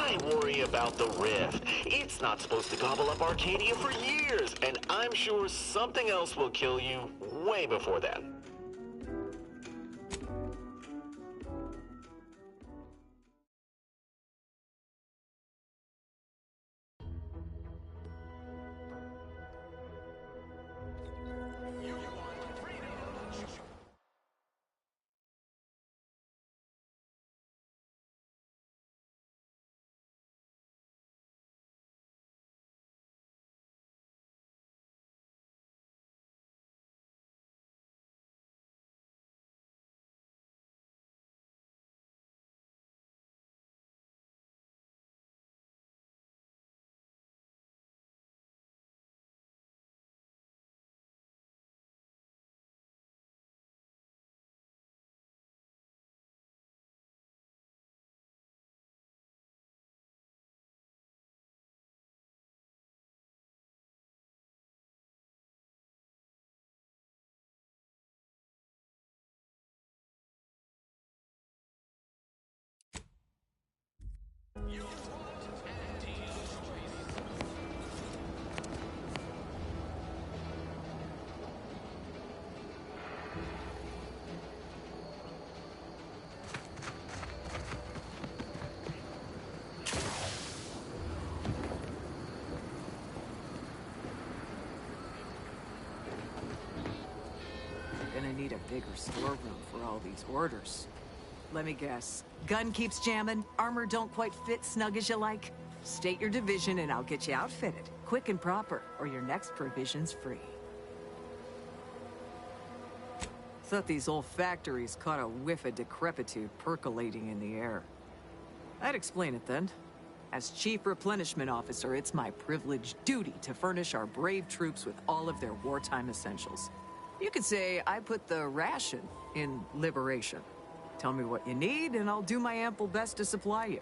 I worry about the Rift. It's not supposed to gobble up Arcadia for years, and I'm sure something else will kill you way before then. Gonna need a bigger storeroom for all these orders. Let me guess. Gun keeps jamming, armor don't quite fit snug as you like. State your division and I'll get you outfitted, quick and proper, or your next provision's free. Thought these old factories caught a whiff of decrepitude percolating in the air. I'd explain it then. As Chief Replenishment Officer, it's my privileged duty to furnish our brave troops with all of their wartime essentials. You could say I put the ration in liberation. Tell me what you need, and I'll do my ample best to supply you.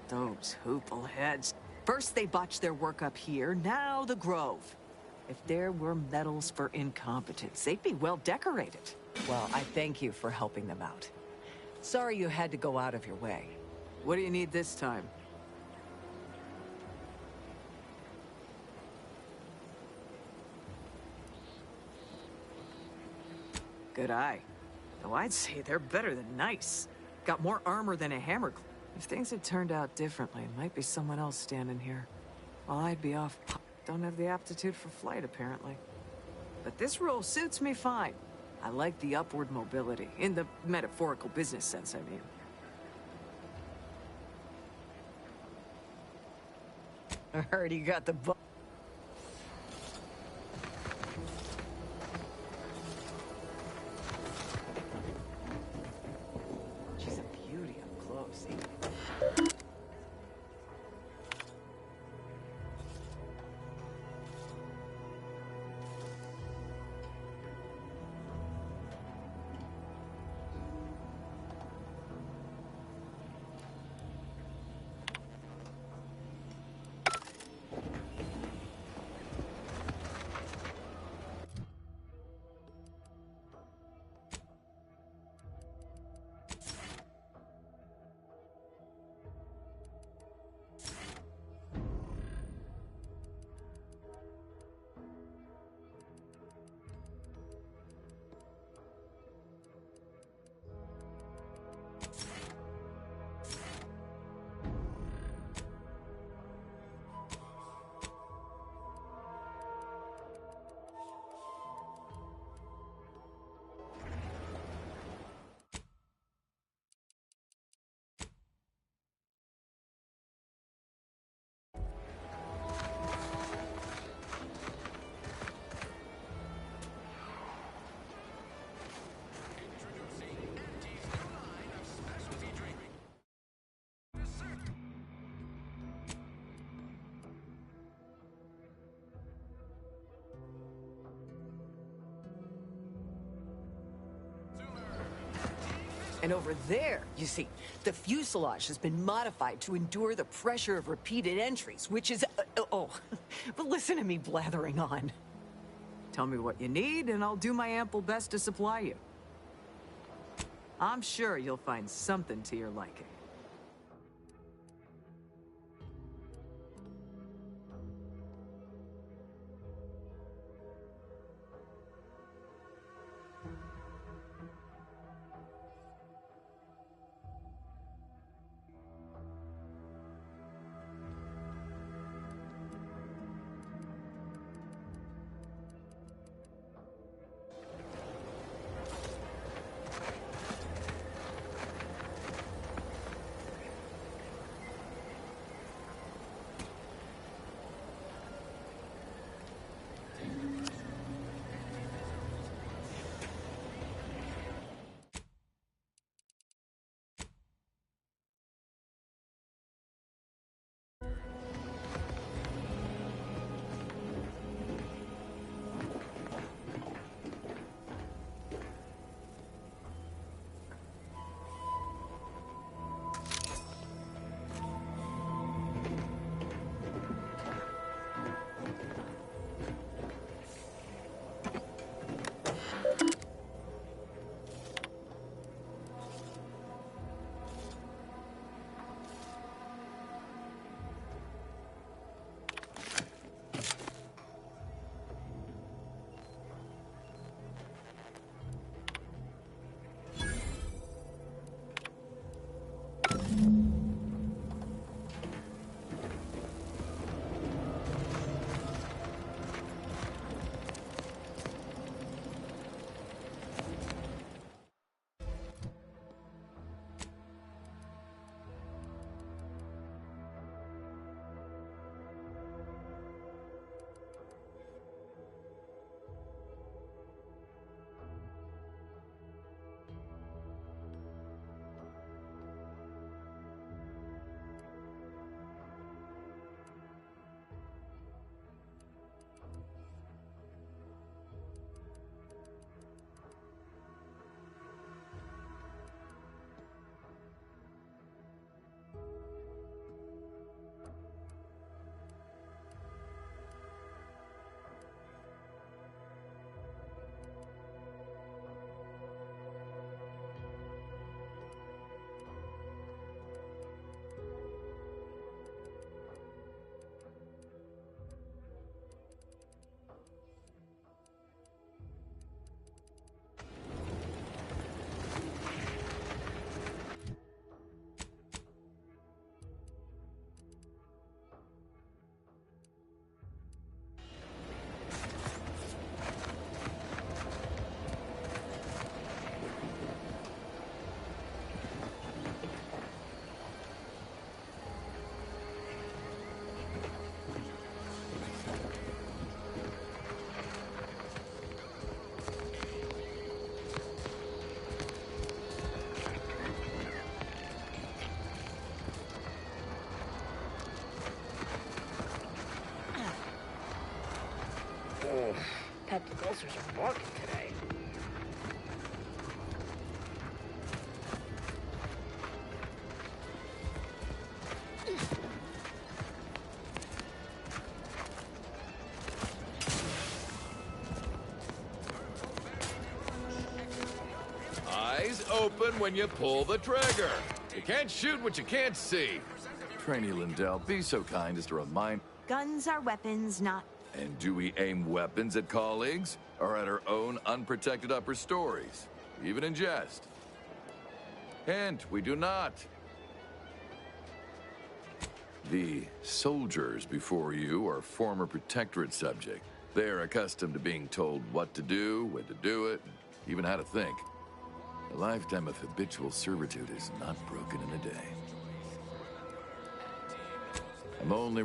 Those hoople heads. First they botched their work up here, now the Grove. If there were medals for incompetence, they'd be well decorated. Well, I thank you for helping them out. Sorry you had to go out of your way. What do you need this time? Good eye. Though I'd say they're better than nice. Got more armor than a hammer. If things had turned out differently, it might be someone else standing here. While I'd be off. Don't have the aptitude for flight, apparently. But this role suits me fine. I like the upward mobility, in the metaphorical business sense, I mean. I heard you got the bu- She's a beauty up close. And over there, you see, the fuselage has been modified to endure the pressure of repeated entries, which is... but listen to me blathering on. Tell me what you need, and I'll do my ample best to supply you. I'm sure you'll find something to your liking. Peptic ulcers are barking today. Eyes open when you pull the trigger. You can't shoot what you can't see. Trainee Lindell, be so kind as to remind... Guns are weapons, not... And do we aim weapons at colleagues? Or at our own unprotected upper stories? Even in jest? Hint, we do not. The soldiers before you are former protectorate subjects. They are accustomed to being told what to do, when to do it, and even how to think. A lifetime of habitual servitude is not broken in a day. I'm only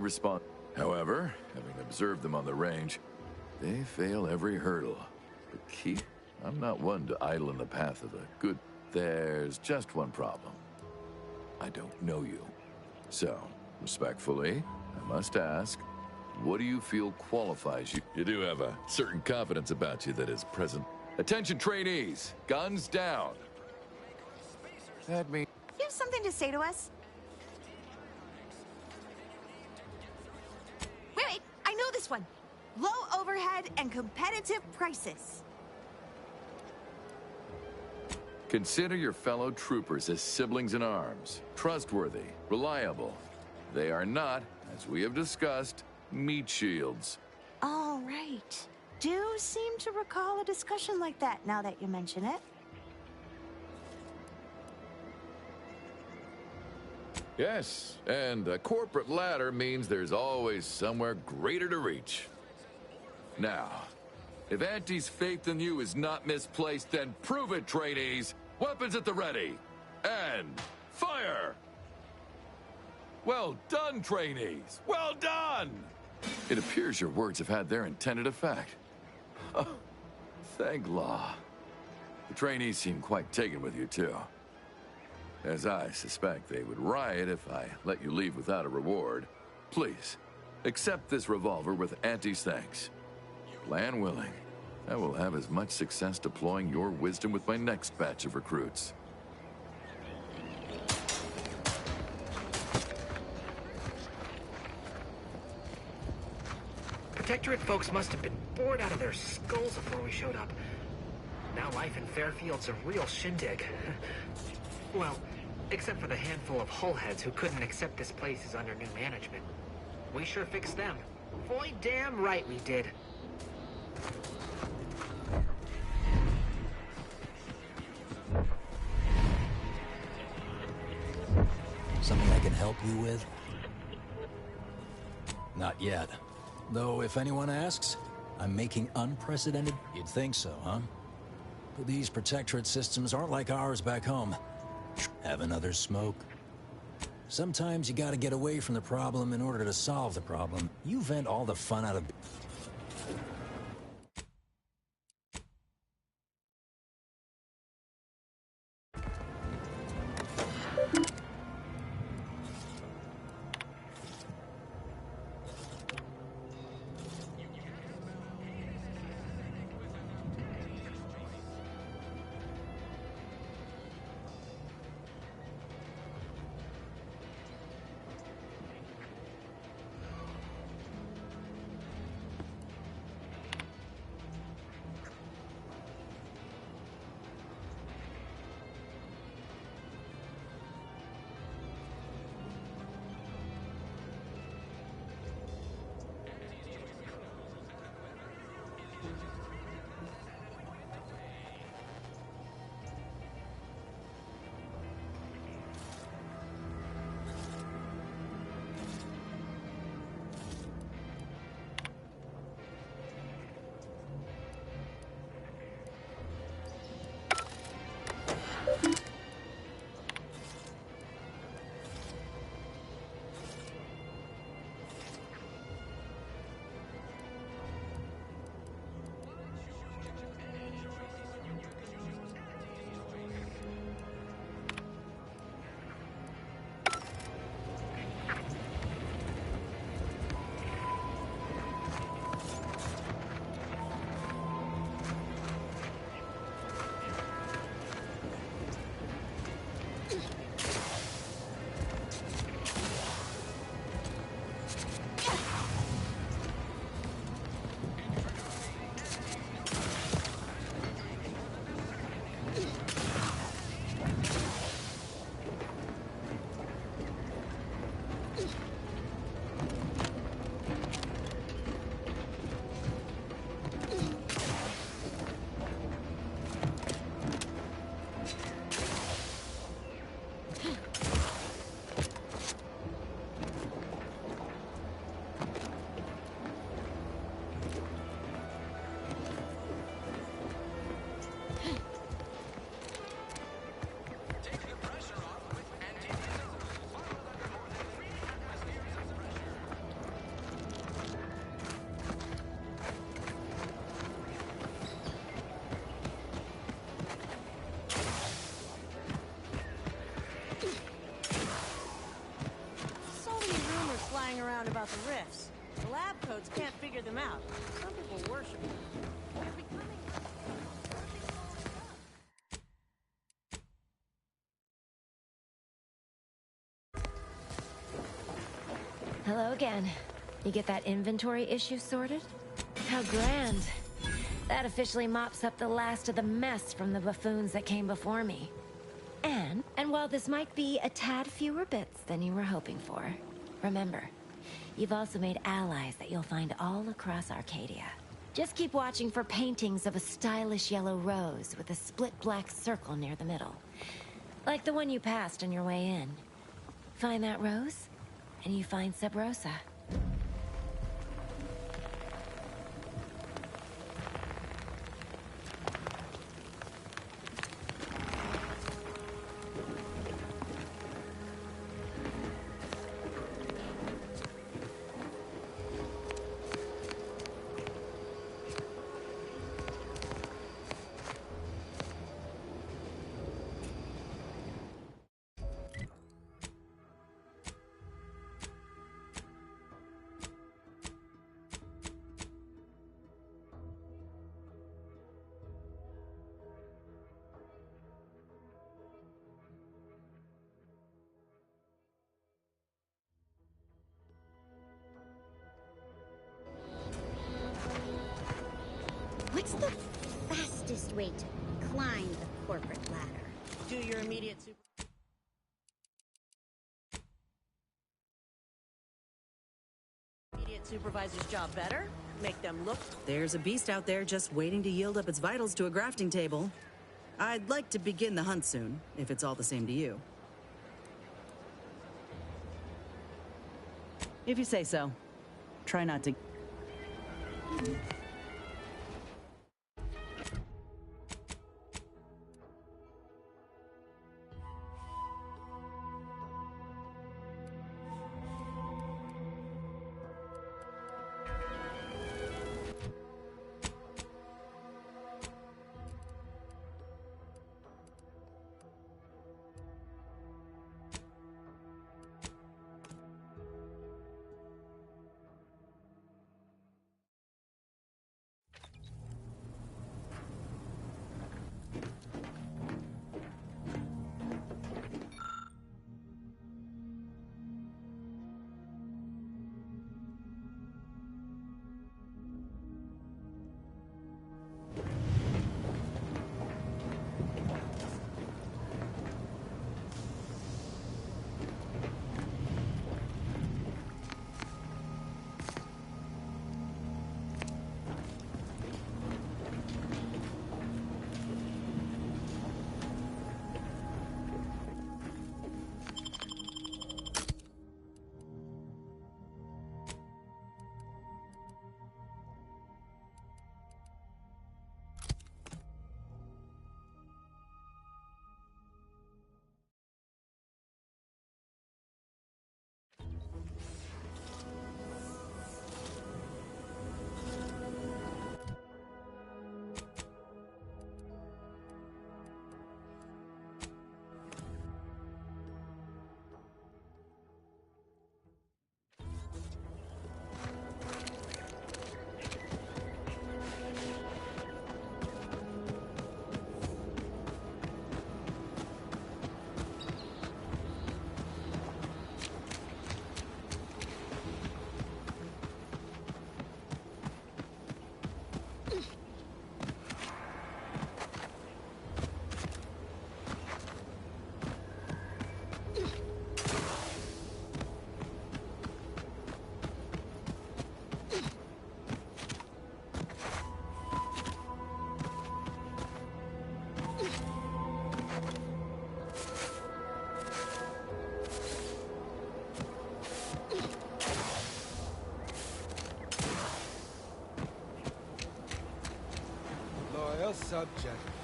However, having observed them on the range, they fail every hurdle. But Keith, I'm not one to idle in the path of a good... There's just one problem. I don't know you. So, respectfully, I must ask, what do you feel qualifies you? You do have a certain confidence about you that is present. Attention trainees, guns down. That means... You have something to say to us? Wait, I know this one. Low overhead and competitive prices. Consider your fellow troopers as siblings in arms, trustworthy, reliable. They are not, as we have discussed, meat shields. All right. Do seem to recall a discussion like that now that you mention it. Yes, and a corporate ladder means there's always somewhere greater to reach. Now, if Auntie's faith in you is not misplaced, then prove it, trainees! Weapons at the ready! And fire! Well done, trainees! Well done! It appears your words have had their intended effect. Oh, thank law. The trainees seem quite taken with you, too. As I suspect they would riot if I let you leave without a reward. Please, accept this revolver with Auntie's thanks. Plan willing, I will have as much success deploying your wisdom with my next batch of recruits. Protectorate folks must have been bored out of their skulls before we showed up. Now life in Fairfield's a real shindig. Well, except for the handful of hullheads who couldn't accept this place is under new management. We sure fixed them. Boy, damn right we did. Something I can help you with? Not yet. Though, if anyone asks, I'm making unprecedented... You'd think so, huh? But these Protectorate systems aren't like ours back home. Have another smoke? Sometimes you gotta get away from the problem in order to solve the problem. You vent all the fun out of... Around about the rifts. The lab codes can't figure them out. Some people worship them. They're becoming... Hello again. You get that inventory issue sorted? How grand. That officially mops up the last of the mess from the buffoons that came before me. And while this might be a tad fewer bits than you were hoping for, remember, you've also made allies that you'll find all across Arcadia. Just keep watching for paintings of a stylish yellow rose with a split black circle near the middle. Like the one you passed on your way in. Find that rose, and you find Sub Rosa. What's the fastest way to climb the corporate ladder? Do your immediate supervisor's job better? Make them look. There's a beast out there just waiting to yield up its vitals to a grafting table. I'd like to begin the hunt soon, if it's all the same to you. If you say so. Try not to...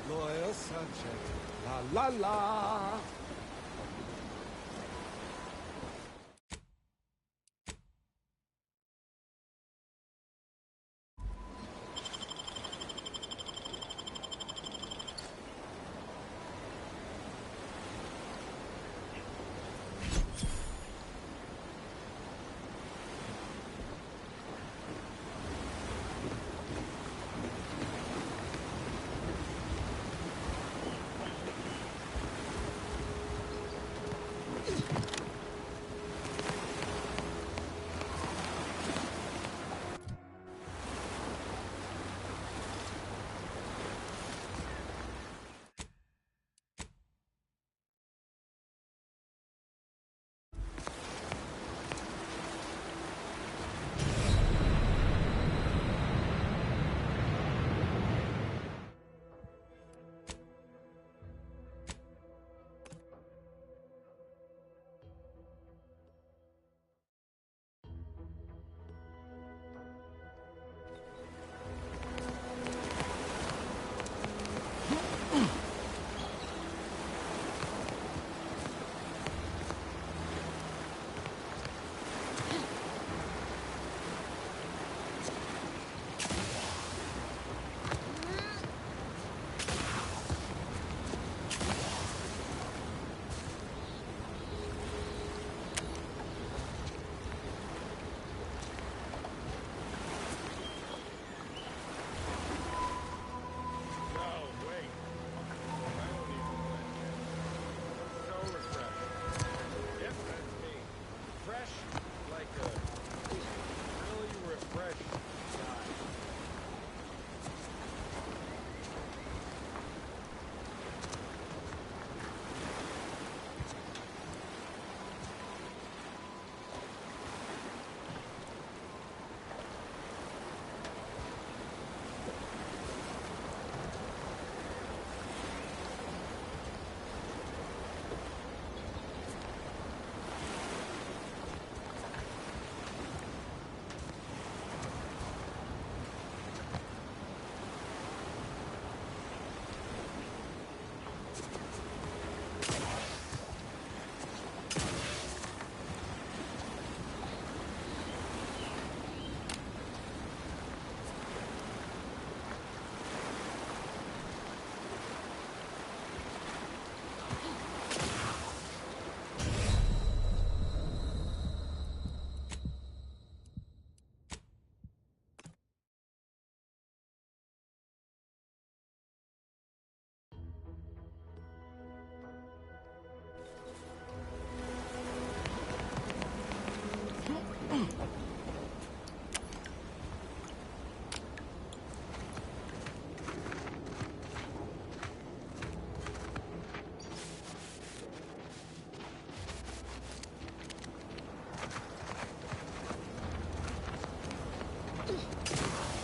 Loyal subject, la la la.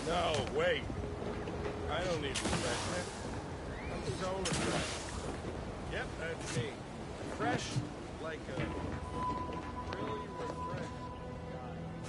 No, wait. I don't need refreshment. I'm so refreshed. Yep, that's me. Fresh like a really refreshed guy.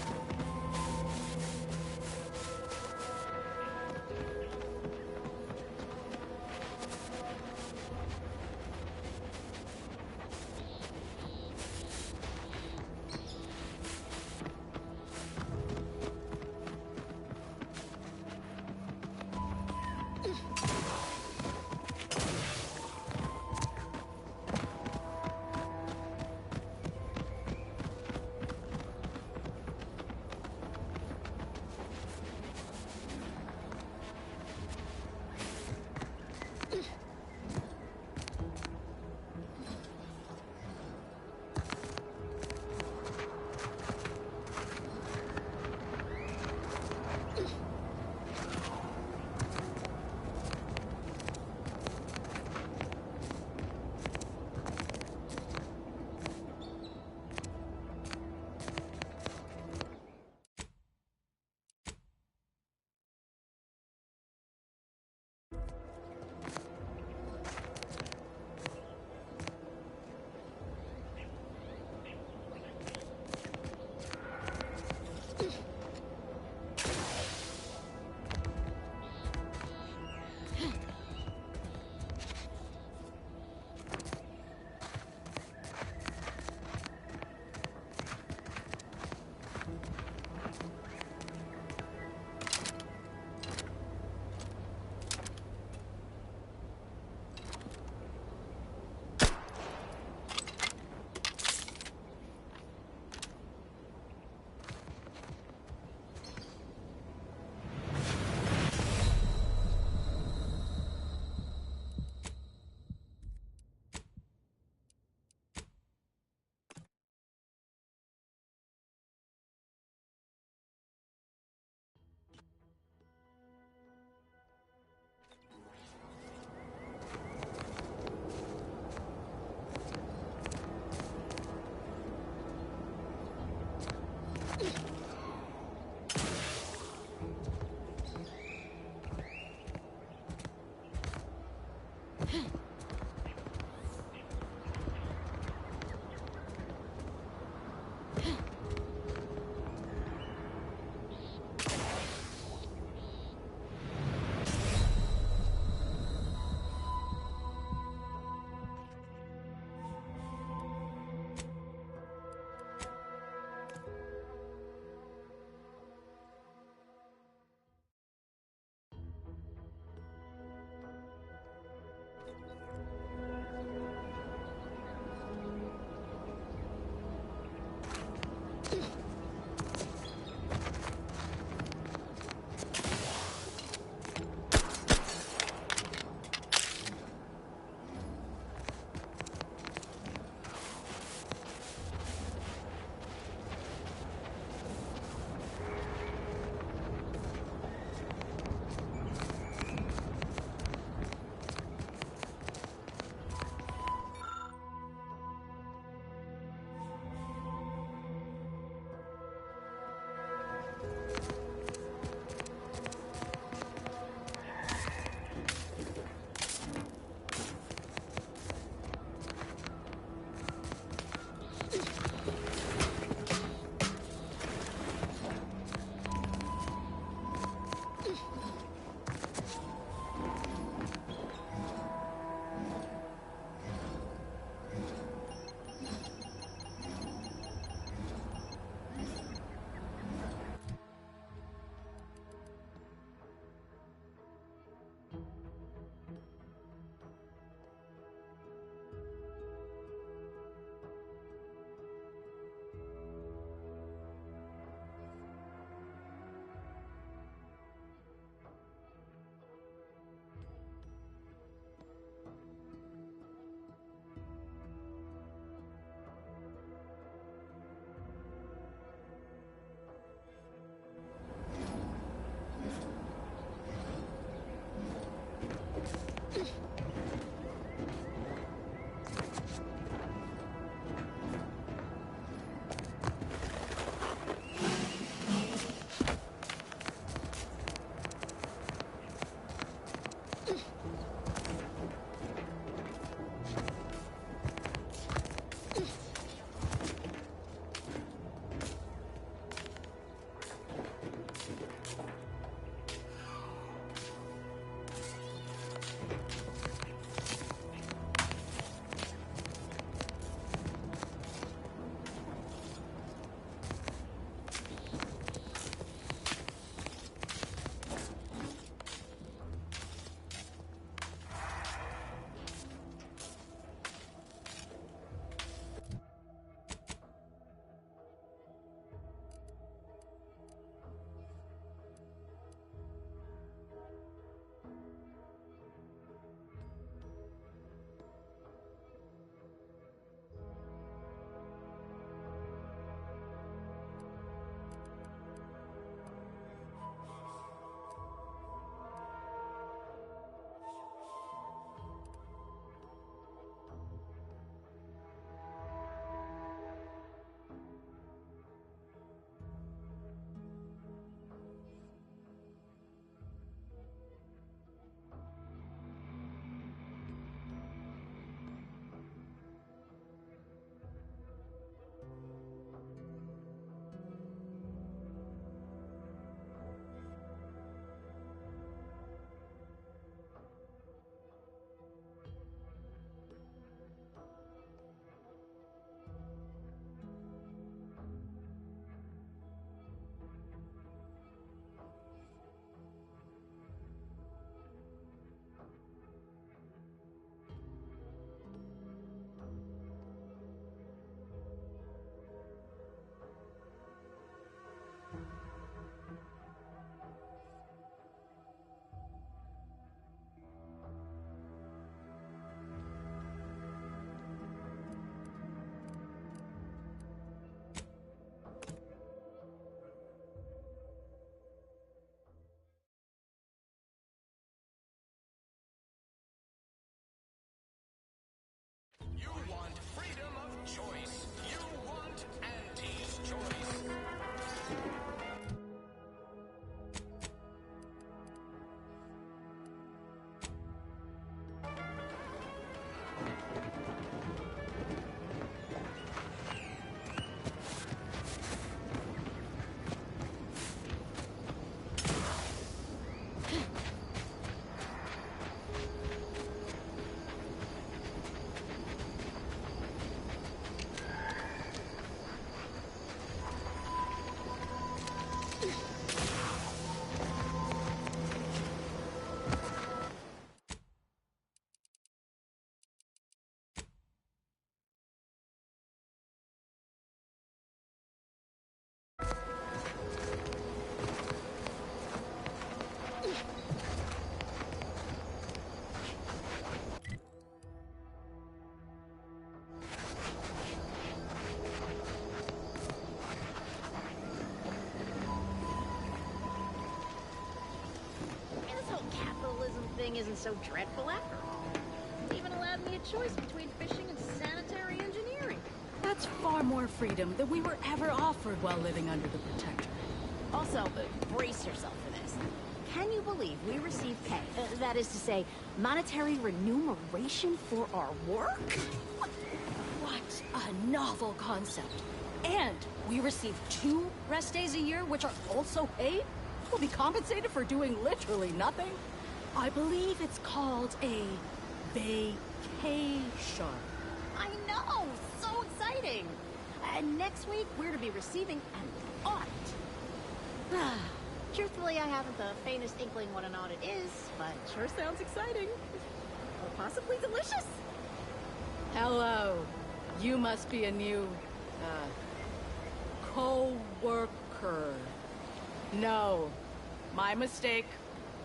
fishing isn't so dreadful after all. It even allowed me a choice between fishing and sanitary engineering. That's far more freedom than we were ever offered while living under the Protectorate. Also, brace yourself for this. Can you believe we receive pay, that is to say, monetary remuneration for our work? What a novel concept. And we receive 2 rest days a year, which are also paid? We'll be compensated for doing literally nothing? I believe it's called a vacation. I know! So exciting! And next week, we're to be receiving an audit. Truthfully, I haven't the faintest inkling what an audit is, but sure sounds exciting. Or possibly delicious. Hello. You must be a new, co-worker. No. My mistake.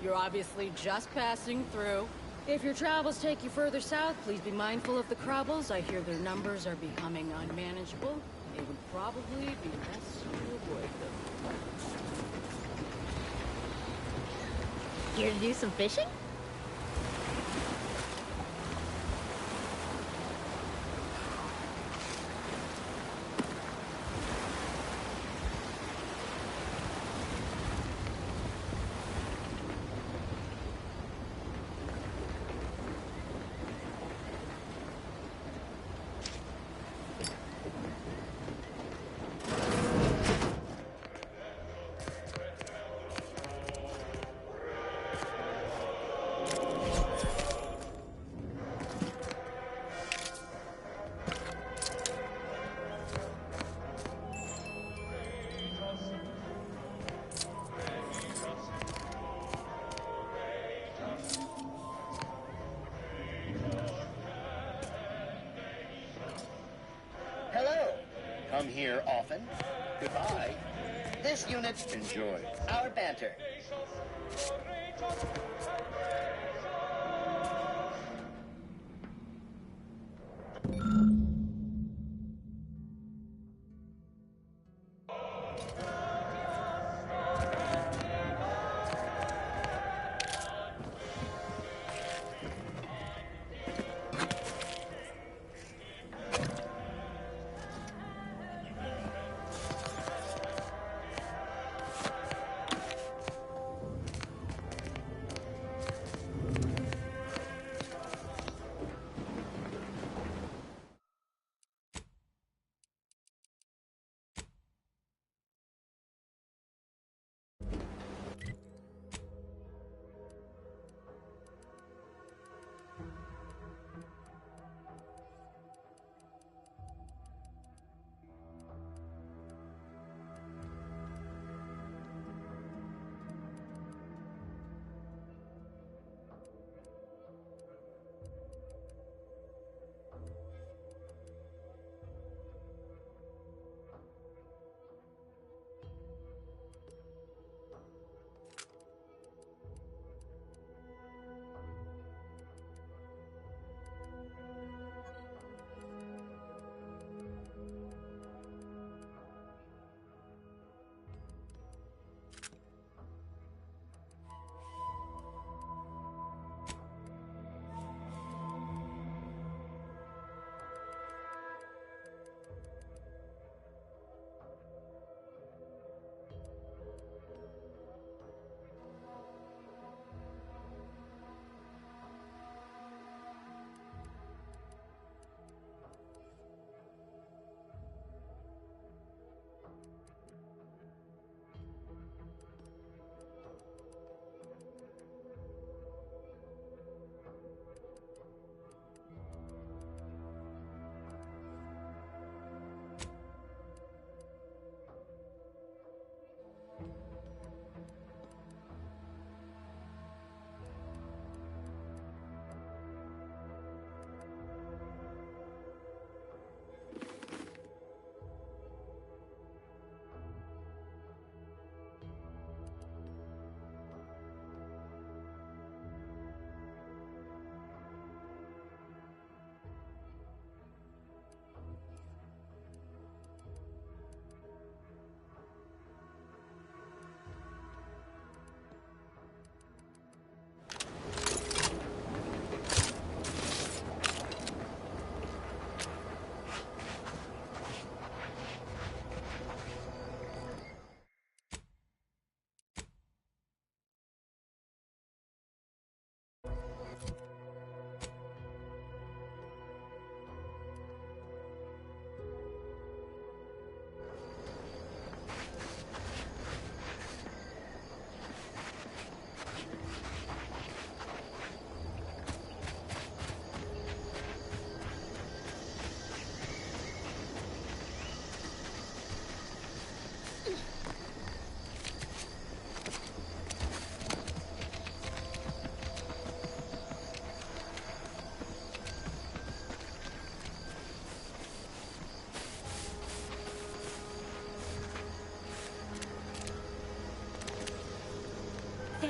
You're obviously just passing through. If your travels take you further south, please be mindful of the Krubbles. I hear their numbers are becoming unmanageable. It would probably be best to avoid them. Here to do some fishing? Come here often. Goodbye. This unit, enjoy our banter.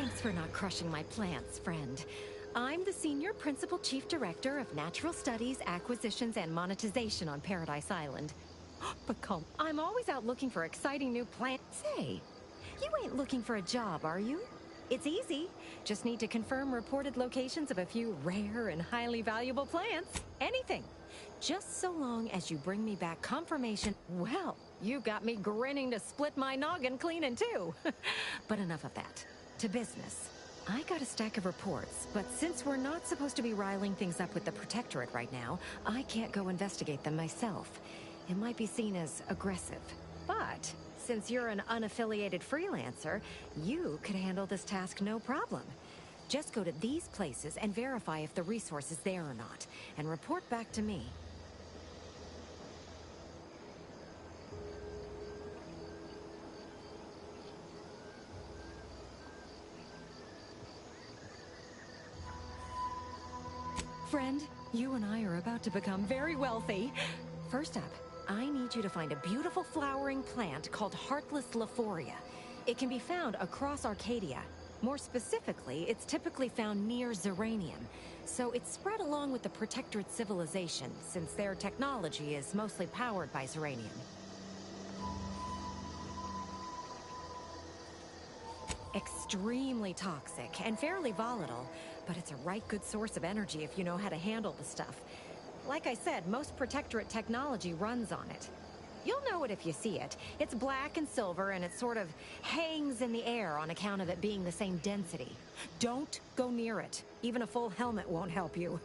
Thanks for not crushing my plants, friend. I'm the Senior Principal Chief Director of Natural Studies, Acquisitions, and Monetization on Paradise Island. But calm, I'm always out looking for exciting new plants. Say, you ain't looking for a job, are you? It's easy. Just need to confirm reported locations of a few rare and highly valuable plants. Anything. Just so long as you bring me back confirmation. Well, you got me grinning to split my noggin clean in two. But enough of that. To business. I got a stack of reports, but since we're not supposed to be riling things up with the Protectorate right now, I can't go investigate them myself. It might be seen as aggressive. But since you're an unaffiliated freelancer, you could handle this task no problem. Just go to these places and verify if the resource is there or not, and report back to me. Friend, you and I are about to become very wealthy. First up, I need you to find a beautiful flowering plant called Heartless Lephoria. It can be found across Arcadia. More specifically, it's typically found near Zeranium, so it's spread along with the Protectorate civilization, since their technology is mostly powered by Zeranium. Extremely toxic and fairly volatile, but it's a right good source of energy if you know how to handle the stuff. Like I said, most Protectorate technology runs on it. You'll know it if you see it. It's black and silver, and it sort of hangs in the air on account of it being the same density. Don't go near it. Even a full helmet won't help you.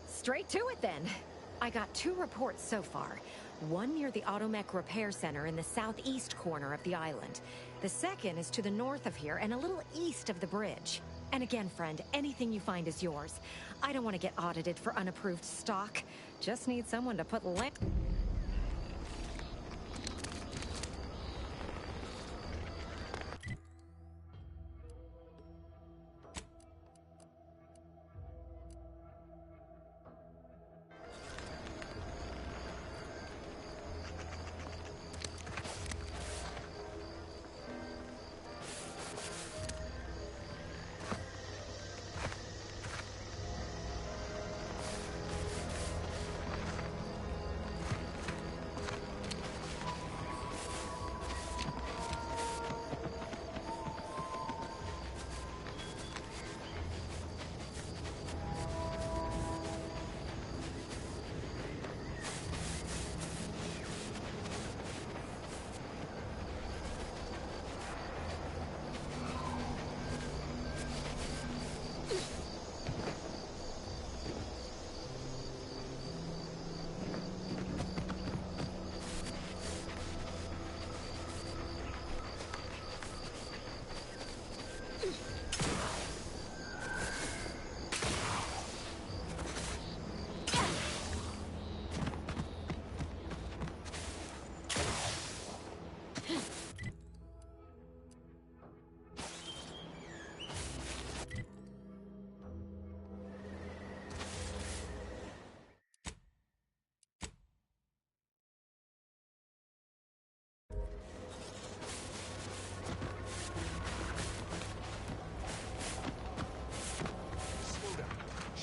Straight to it then. I got 2 reports so far. One near the Automech Repair Center in the southeast corner of the island. The second is to the north of here and a little east of the bridge. And again, friend, anything you find is yours. I don't want to get audited for unapproved stock. Just need someone to put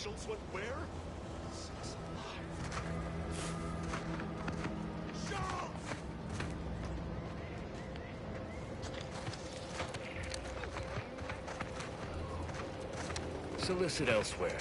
Schultz went where? Solicit elsewhere.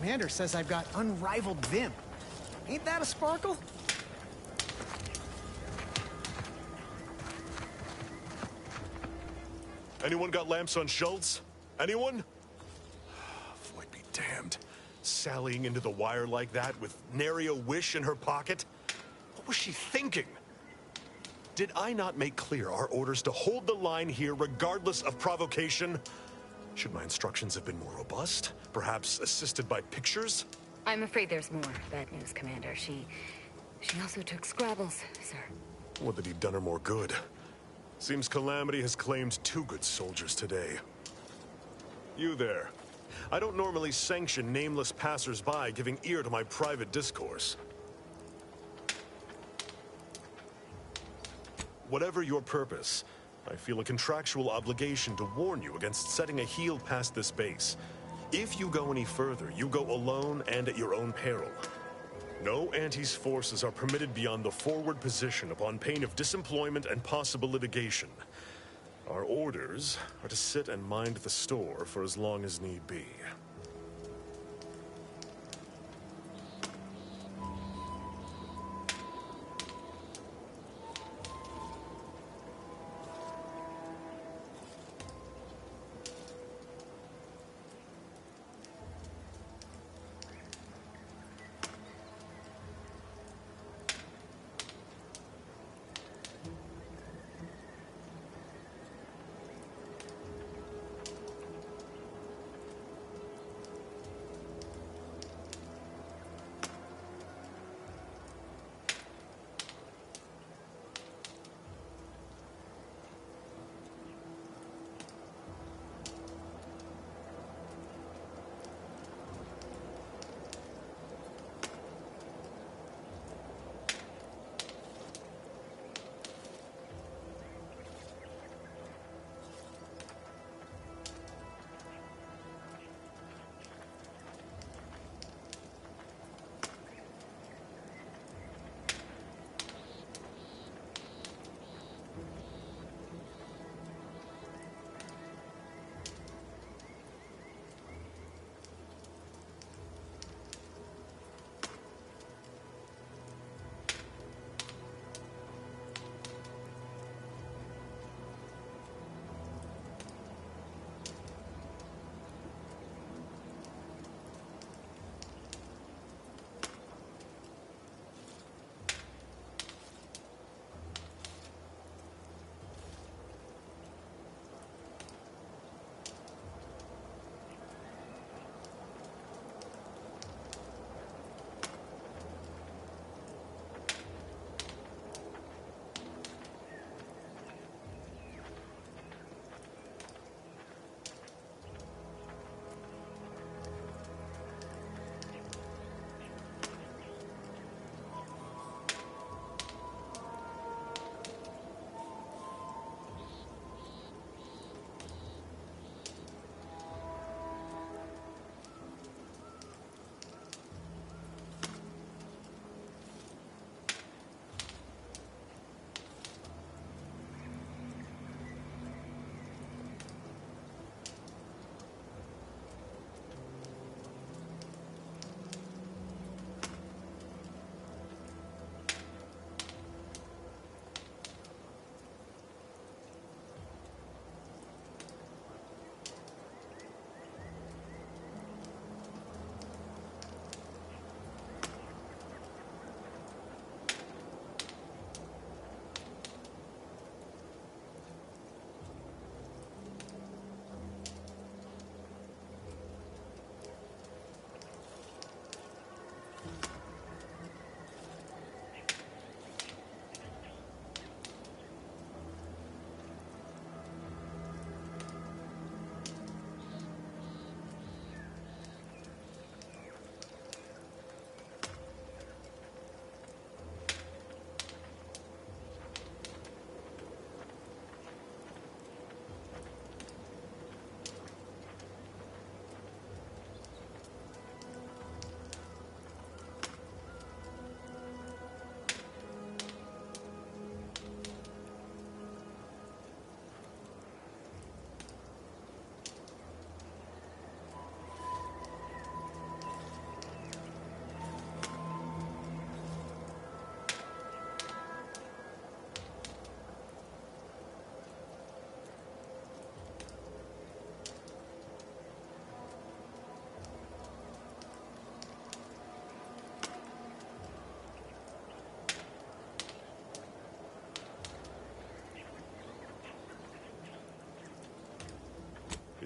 Commander says I've got unrivaled vim. Ain't that a sparkle? Anyone got lamps on Schultz? Anyone? Void be damned. Sallying into the wire like that with nary a wish in her pocket? What was she thinking? Did I not make clear our orders to hold the line here regardless of provocation? Should my instructions have been more robust? Perhaps assisted by pictures? I'm afraid there's more bad news, Commander. She also took Scrabbles, sir. Would that he'd done her more good. Seems Calamity has claimed 2 good soldiers today. You there. I don't normally sanction nameless passers-by giving ear to my private discourse. Whatever your purpose, I feel a contractual obligation to warn you against setting a heel past this base. If you go any further, you go alone and at your own peril. No Antes forces are permitted beyond the forward position upon pain of disemployment and possible litigation. Our orders are to sit and mind the store for as long as need be.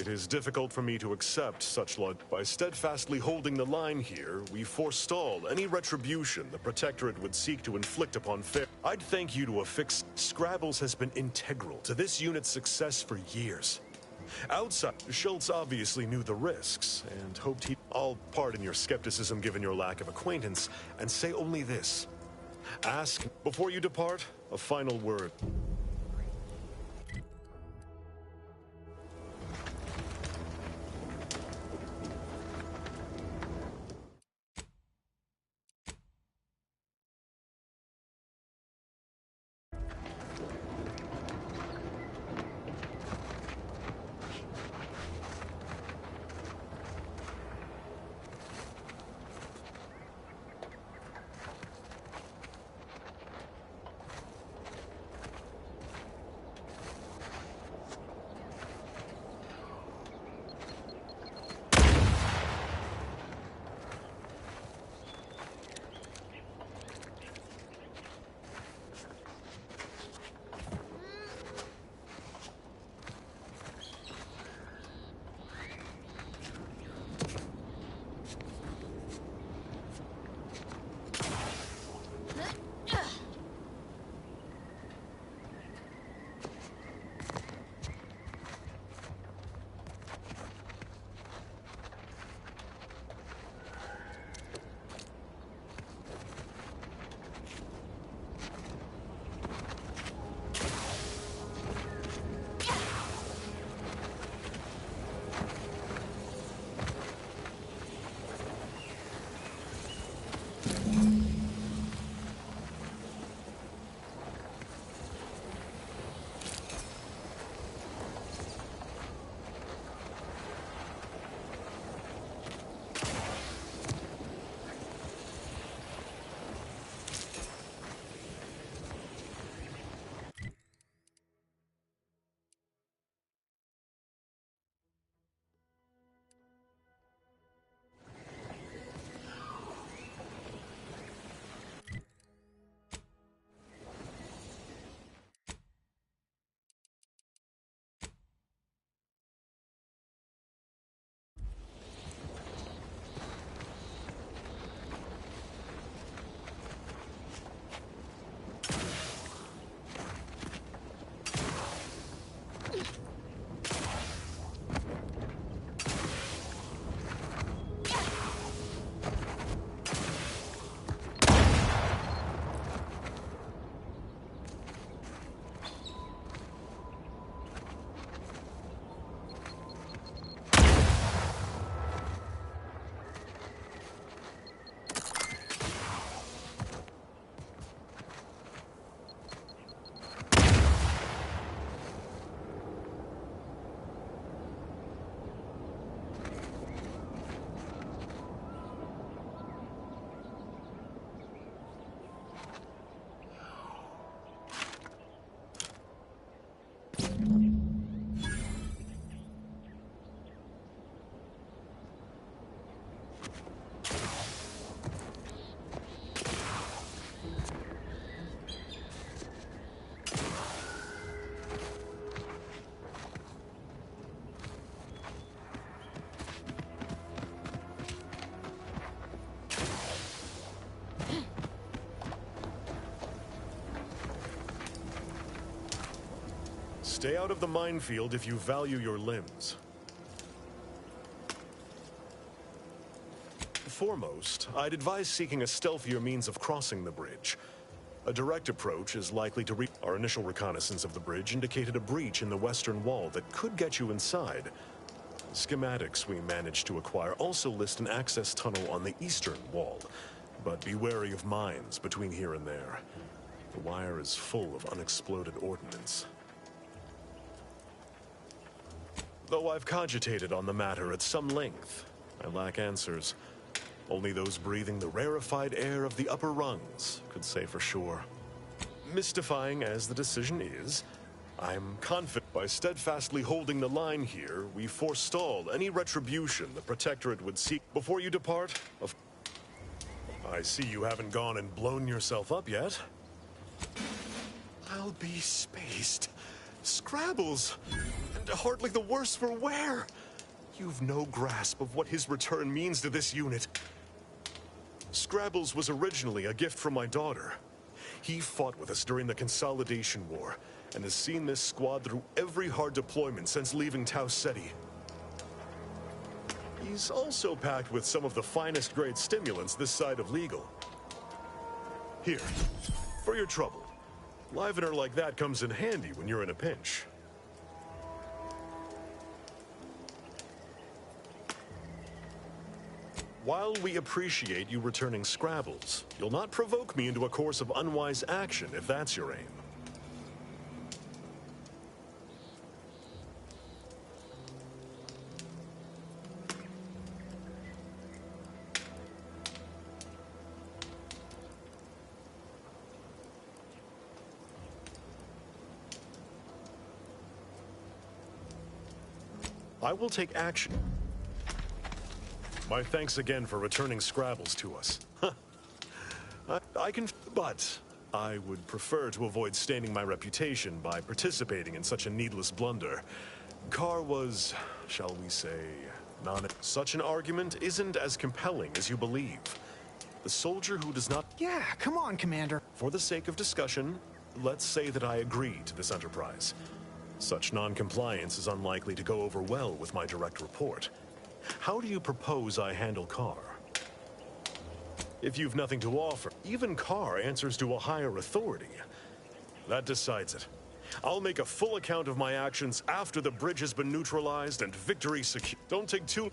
It is difficult for me to accept such lot. By steadfastly holding the line here, we forestall any retribution the Protectorate would seek to inflict upon fair. I'd thank you to affix. Scrabbles has been integral to this unit's success for years. Outside, Schultz obviously knew the risks and hoped he'd. I'll pardon your skepticism given your lack of acquaintance and say only this. Ask, before you depart, a final word. Stay out of the minefield if you value your limbs. Foremost, I'd advise seeking a stealthier means of crossing the bridge. A direct approach is likely to reach. Our initial reconnaissance of the bridge indicated a breach in the western wall that could get you inside. Schematics we managed to acquire also list an access tunnel on the eastern wall, but be wary of mines between here and there. The wire is full of unexploded ordnance. Though I've cogitated on the matter at some length, I lack answers. Only those breathing the rarefied air of the upper rungs could say for sure. Mystifying as the decision is, I'm confident by steadfastly holding the line here, we forestall any retribution the Protectorate would seek. Before you depart, I see you haven't gone and blown yourself up yet. I'll be spaced. Scrabbles! And hardly the worse for wear! You've no grasp of what his return means to this unit. Scrabbles was originally a gift from my daughter. He fought with us during the Consolidation War, and has seen this squad through every hard deployment since leaving Tau Ceti. He's also packed with some of the finest grade stimulants this side of legal. Here, for your trouble. Livener like that comes in handy when you're in a pinch. While we appreciate you returning Scrabbles, you'll not provoke me into a course of unwise action if that's your aim. I will take action. My thanks again for returning Scrabbles to us. But I would prefer to avoid staining my reputation by participating in such a needless blunder. Carr was, shall we say, such an argument isn't as compelling as you believe. The soldier who does not... Yeah, come on, Commander. For the sake of discussion, let's say that I agree to this enterprise. Such non-compliance is unlikely to go over well with my direct report. How do you propose I handle Carr? If you've nothing to offer, even Carr answers to a higher authority. That decides it. I'll make a full account of my actions after the bridge has been neutralized and victory secured. Don't take too...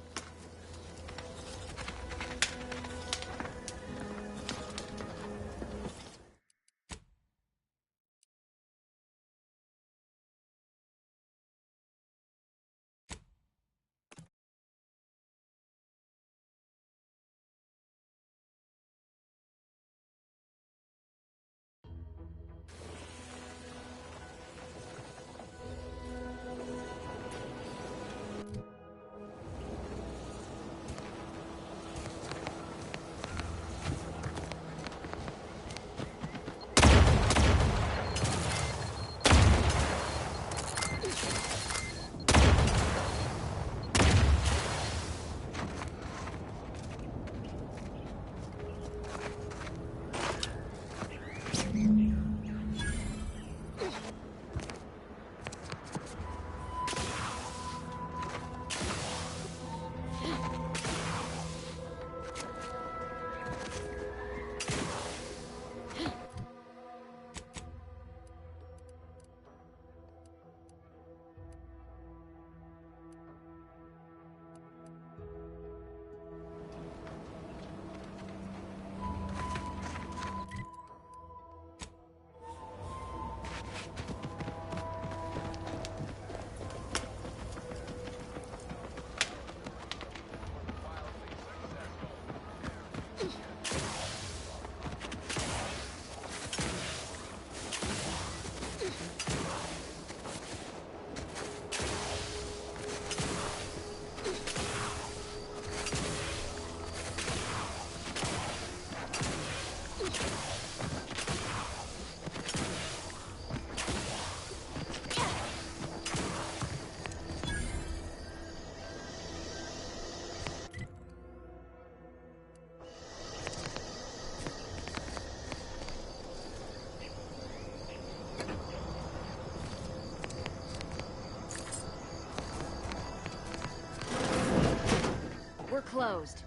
Closed.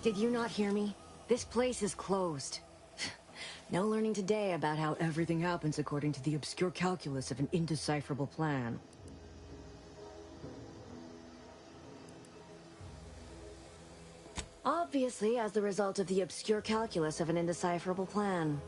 Did you not hear me? This place is closed. No learning today about how everything happens according to the obscure calculus of an indecipherable plan. Obviously, as the result of the obscure calculus of an indecipherable plan.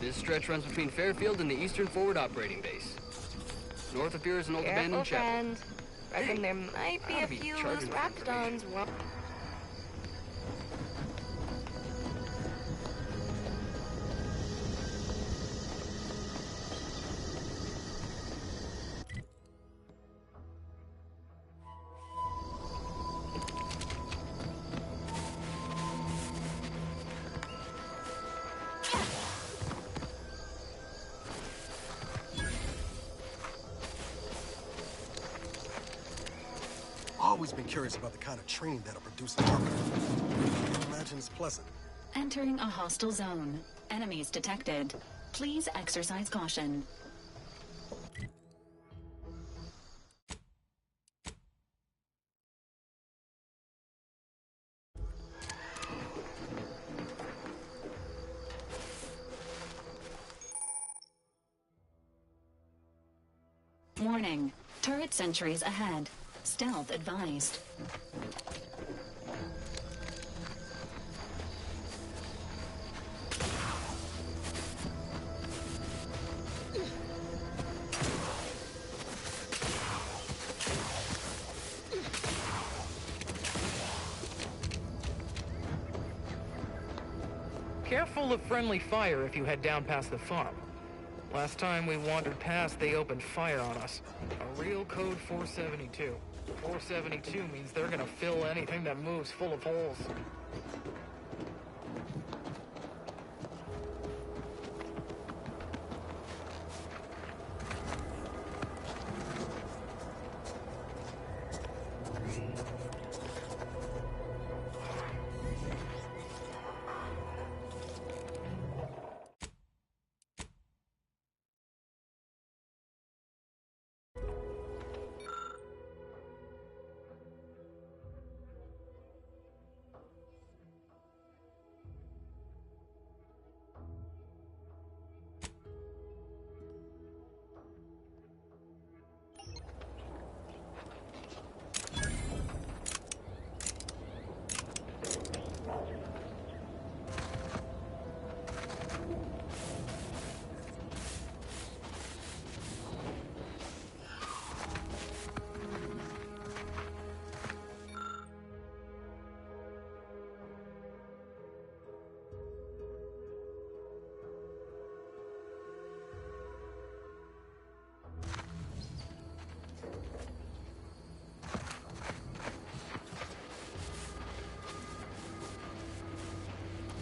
This stretch runs between Fairfield and the Eastern Forward Operating Base. North of here is an old abandoned chapel. Friend. Reckon there might be a few loose raptidons. Always been curious about the kind of training that'll produce an armor. I imagine it's pleasant. Entering a hostile zone. Enemies detected. Please exercise caution. Warning. Turret sentries ahead. Stealth advised. Careful of friendly fire if you head down past the farm. Last time we wandered past, they opened fire on us. A real code 472. 472 means they're gonna fill anything that moves full of holes.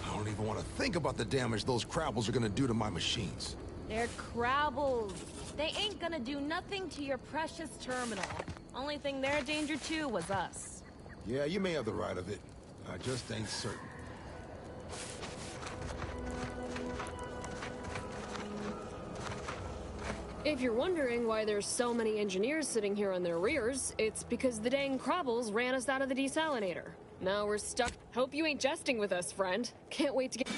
I don't even want to think about the damage those Crabbles are gonna do to my machines. They're Crabbles. They ain't gonna do nothing to your precious terminal. Only thing they're a danger to was us. Yeah, you may have the right of it. I just ain't certain. If you're wondering why there's so many engineers sitting here on their rears, it's because the dang Krobbles ran us out of the desalinator. Now we're stuck. Hope you ain't jesting with us, friend. Can't wait to get...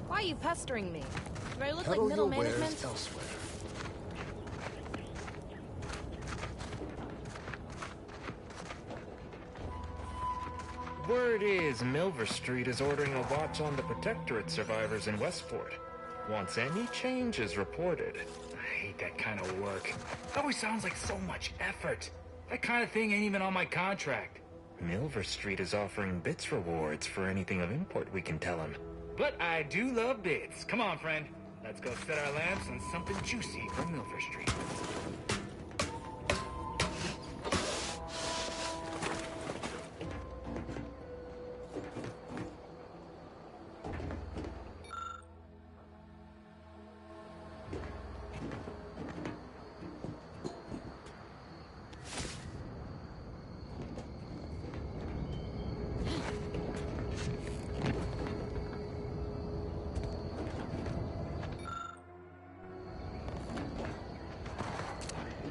Why are you pestering me? Do I look Peddle like middle your wares management? elsewhere. Word is Milver Street is ordering a watch on the Protectorate survivors in Westport. Once any change is reported. I hate that kind of work. It always sounds like so much effort. That kind of thing ain't even on my contract. Milver Street is offering bits rewards for anything of import we can tell him. But I do love bits. Come on, friend. Let's go set our lamps on something juicy from Milver Street.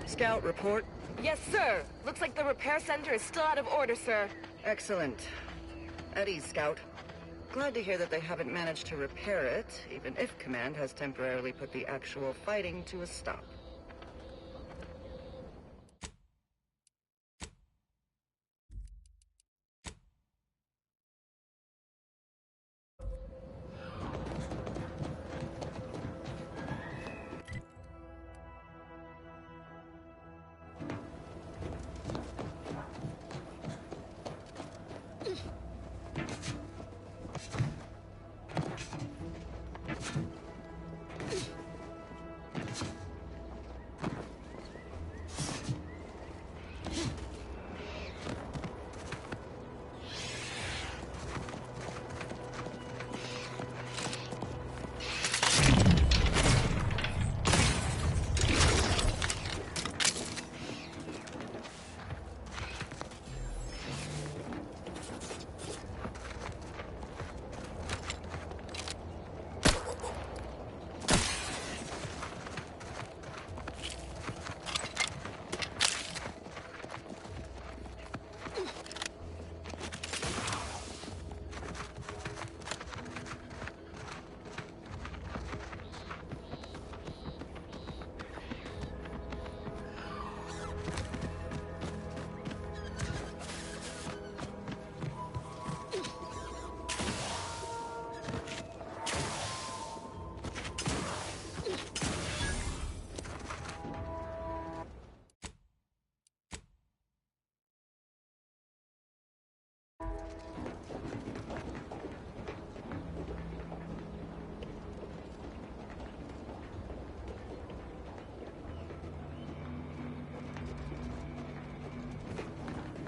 Scout, report. Yes, sir. Looks like the repair center is still out of order, sir. Excellent. At ease, Scout. Glad to hear that they haven't managed to repair it, even if Command has temporarily put the actual fighting to a stop.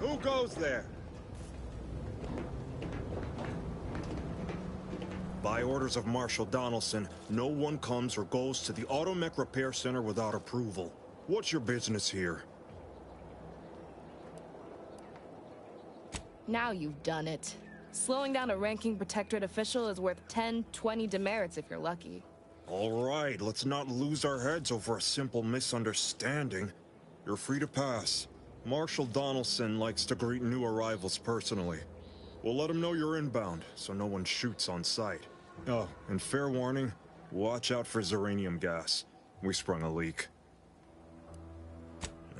Who goes there? By orders of Marshal Donaldson, no one comes or goes to the Automech Repair Center without approval. What's your business here? Now you've done it. Slowing down a ranking Protectorate official is worth 10, 20 demerits if you're lucky. All right, let's not lose our heads over a simple misunderstanding. You're free to pass. Marshal Donaldson likes to greet new arrivals personally. We'll let him know you're inbound, so no one shoots on sight. Oh, and fair warning, watch out for Zeranium gas. We sprung a leak.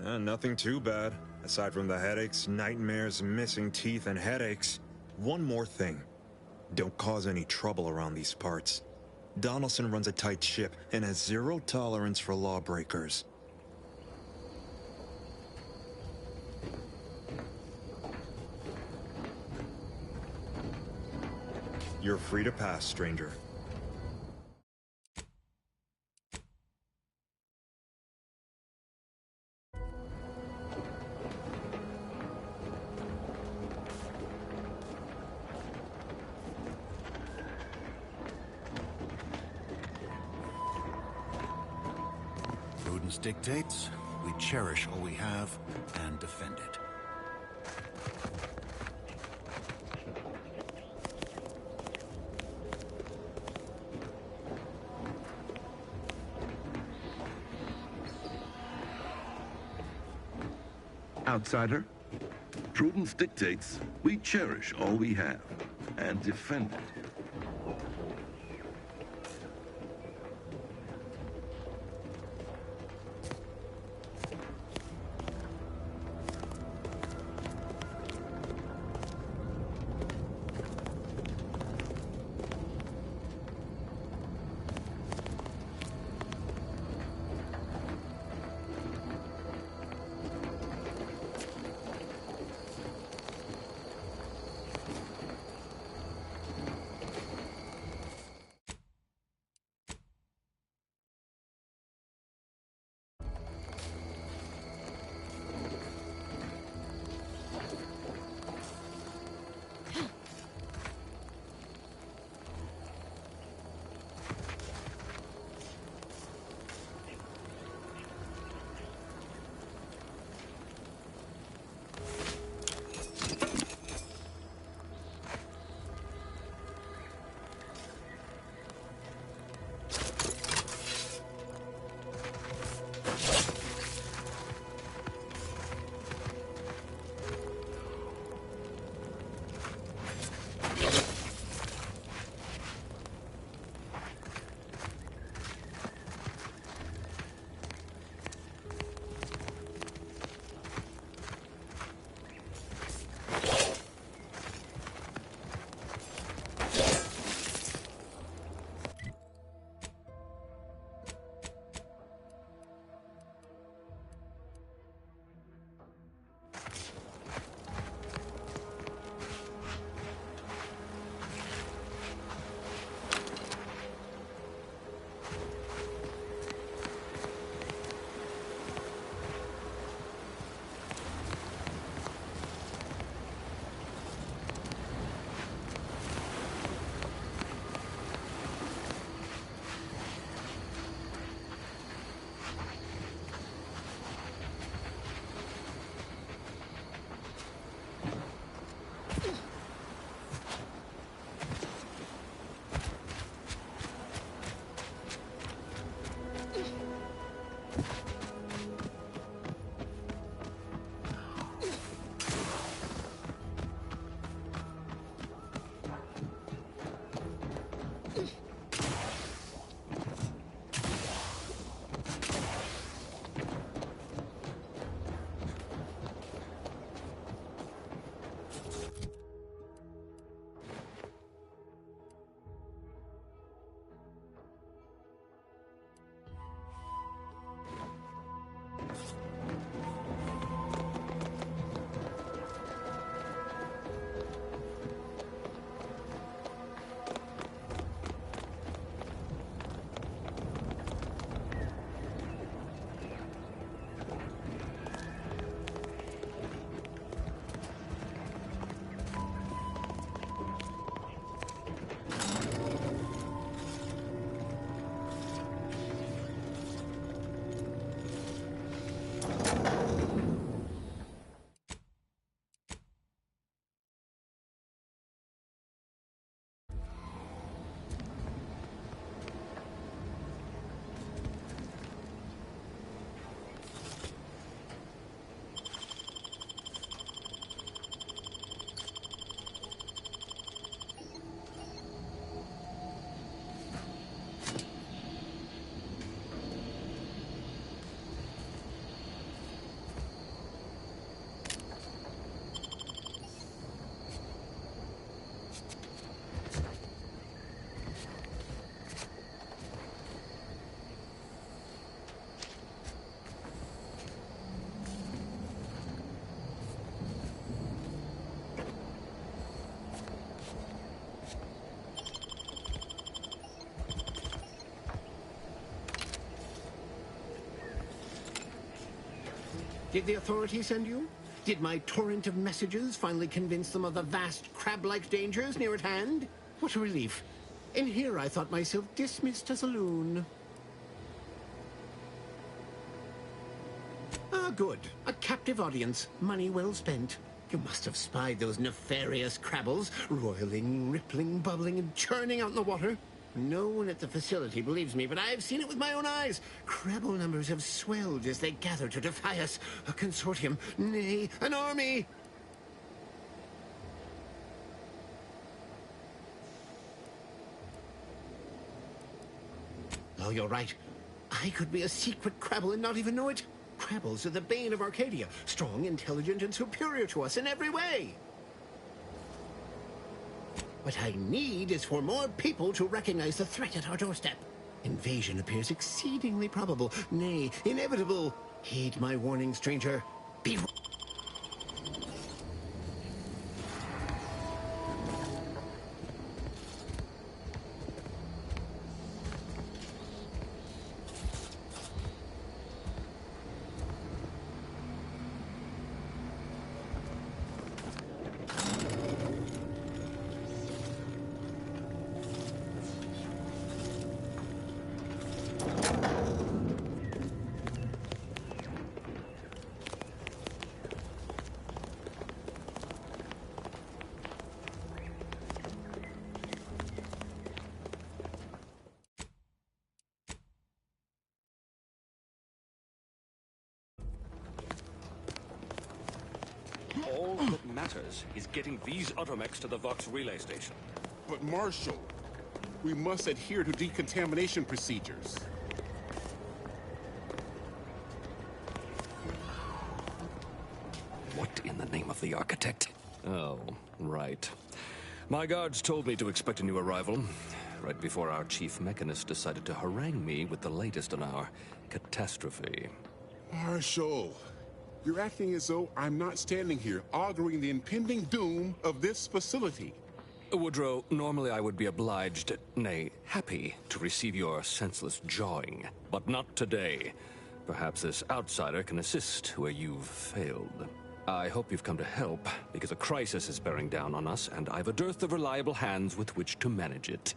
Nothing too bad, aside from the headaches, nightmares, missing teeth, and headaches. One more thing. Don't cause any trouble around these parts. Donaldson runs a tight ship and has zero tolerance for lawbreakers. You're free to pass, stranger. Prudence dictates we cherish all we have and defend it. outsider. Prudence dictates we cherish all we have and defend it. Did the authorities send you? Did my torrent of messages finally convince them of the vast crab-like dangers near at hand? What a relief. In here I thought myself dismissed as a loon. Ah, good. A captive audience. Money well spent. You must have spied those nefarious crabbles, roiling, rippling, bubbling, and churning out in the water. No one at the facility believes me, but I've seen it with my own eyes. Crabble numbers have swelled as they gather to defy us. A consortium, nay, an army. Oh, you're right. I could be a secret Crabble and not even know it. Crabbles are the bane of Arcadia. Strong, intelligent, and superior to us in every way. What I need is for more people to recognize the threat at our doorstep. Invasion appears exceedingly probable, nay, inevitable. Heed my warning, stranger. Be... All that matters is getting these Automechs to the Vox relay station. But Marshal, we must adhere to decontamination procedures. What in the name of the architect? Oh, right. My guards told me to expect a new arrival, right before our chief mechanist decided to harangue me with the latest on our catastrophe. Marshal, you're acting as though I'm not standing here auguring the impending doom of this facility. Woodrow, normally I would be obliged, nay, happy, to receive your senseless jawing. But not today. Perhaps this outsider can assist where you've failed. I hope you've come to help, because a crisis is bearing down on us, and I've a dearth of reliable hands with which to manage it.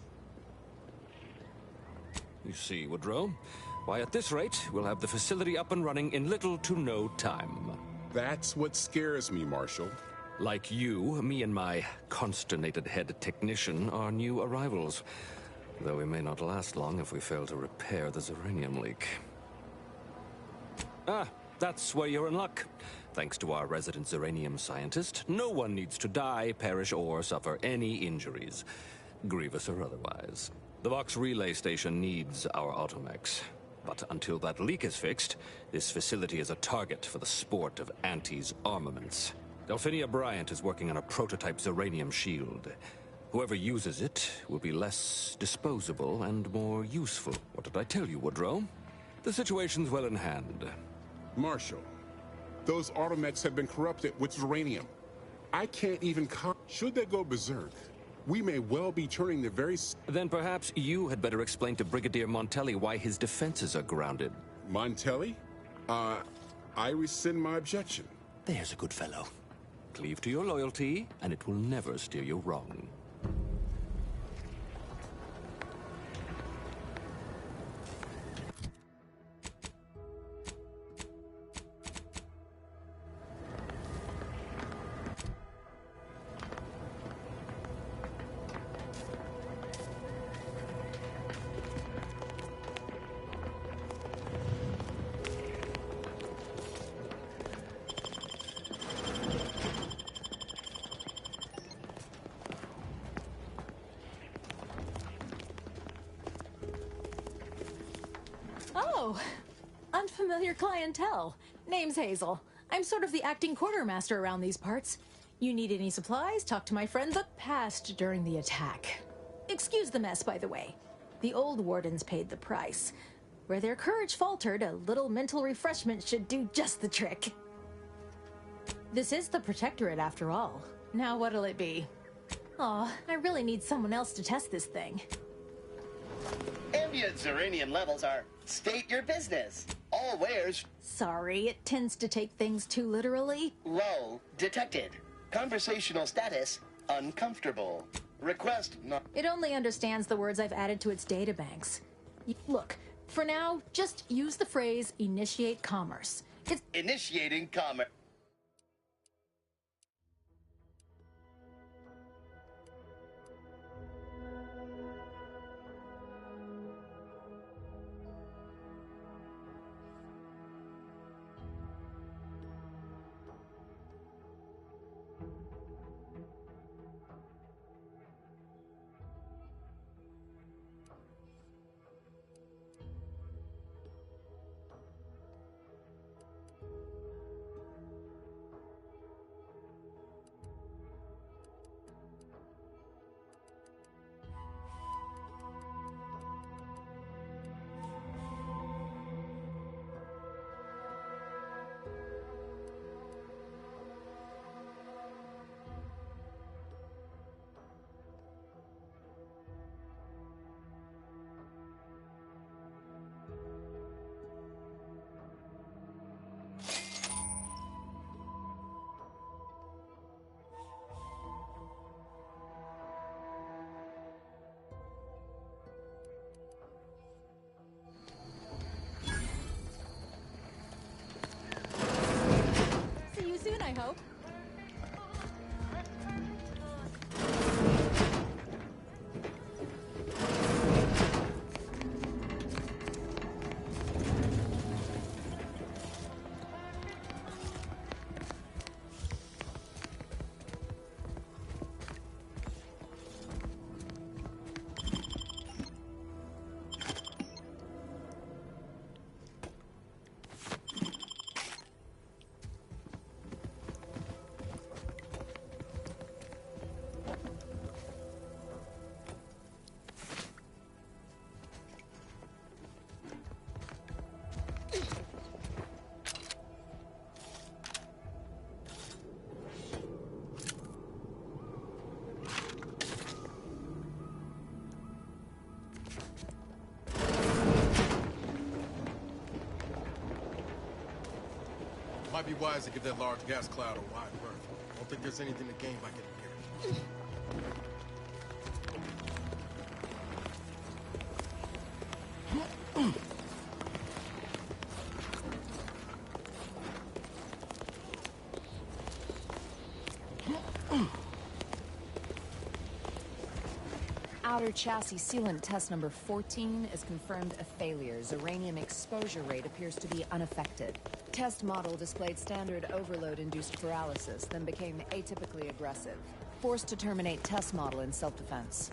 You see, Woodrow, why, at this rate, we'll have the facility up and running in little to no time. That's what scares me, Marshal. Like you, me and my consternated head technician are new arrivals. Though we may not last long if we fail to repair the Zeranium leak. Ah, that's where you're in luck. Thanks to our resident Zeranium scientist, no one needs to die, perish, or suffer any injuries, grievous or otherwise. The Vox relay station needs our Automechs. But until that leak is fixed, this facility is a target for the sport of Anti's armaments. Delphinia Bryant is working on a prototype Zeranium shield. Whoever uses it will be less disposable and more useful. What did I tell you, Woodrow? The situation's well in hand. Marshal, those Automechs have been corrupted with Zeranium. I can't even should they go berserk, we may well be turning the very... Then perhaps you had better explain to Brigadier Montelli why his defenses are grounded. Montelli? I rescind my objection. There's a good fellow. Cleave to your loyalty, and it will never steer you wrong. Oh, unfamiliar clientele. Name's Hazel. I'm sort of the acting quartermaster around these parts. You need any supplies, talk to my friend that passed during the attack. Excuse the mess, by the way. The old wardens paid the price. Where their courage faltered, a little mental refreshment should do just the trick. This is the Protectorate, after all. Now what'll it be? Aw, I really need someone else to test this thing. Ambient Zeranium levels are state your business. All wares. Sorry, it tends to take things too literally. Lull detected. Conversational status uncomfortable. Request not. It only understands the words I've added to its databanks. Look, for now, just use the phrase initiate commerce. It's initiating commerce. I hope. Might be wise to give that large gas cloud a wide berth. Don't think there's anything to gain by getting near it. Outer chassis sealant test number 14 is confirmed a failure. Uranium exposure rate appears to be unaffected. Test model displayed standard overload-induced paralysis, then became atypically aggressive. Forced to terminate test model in self-defense.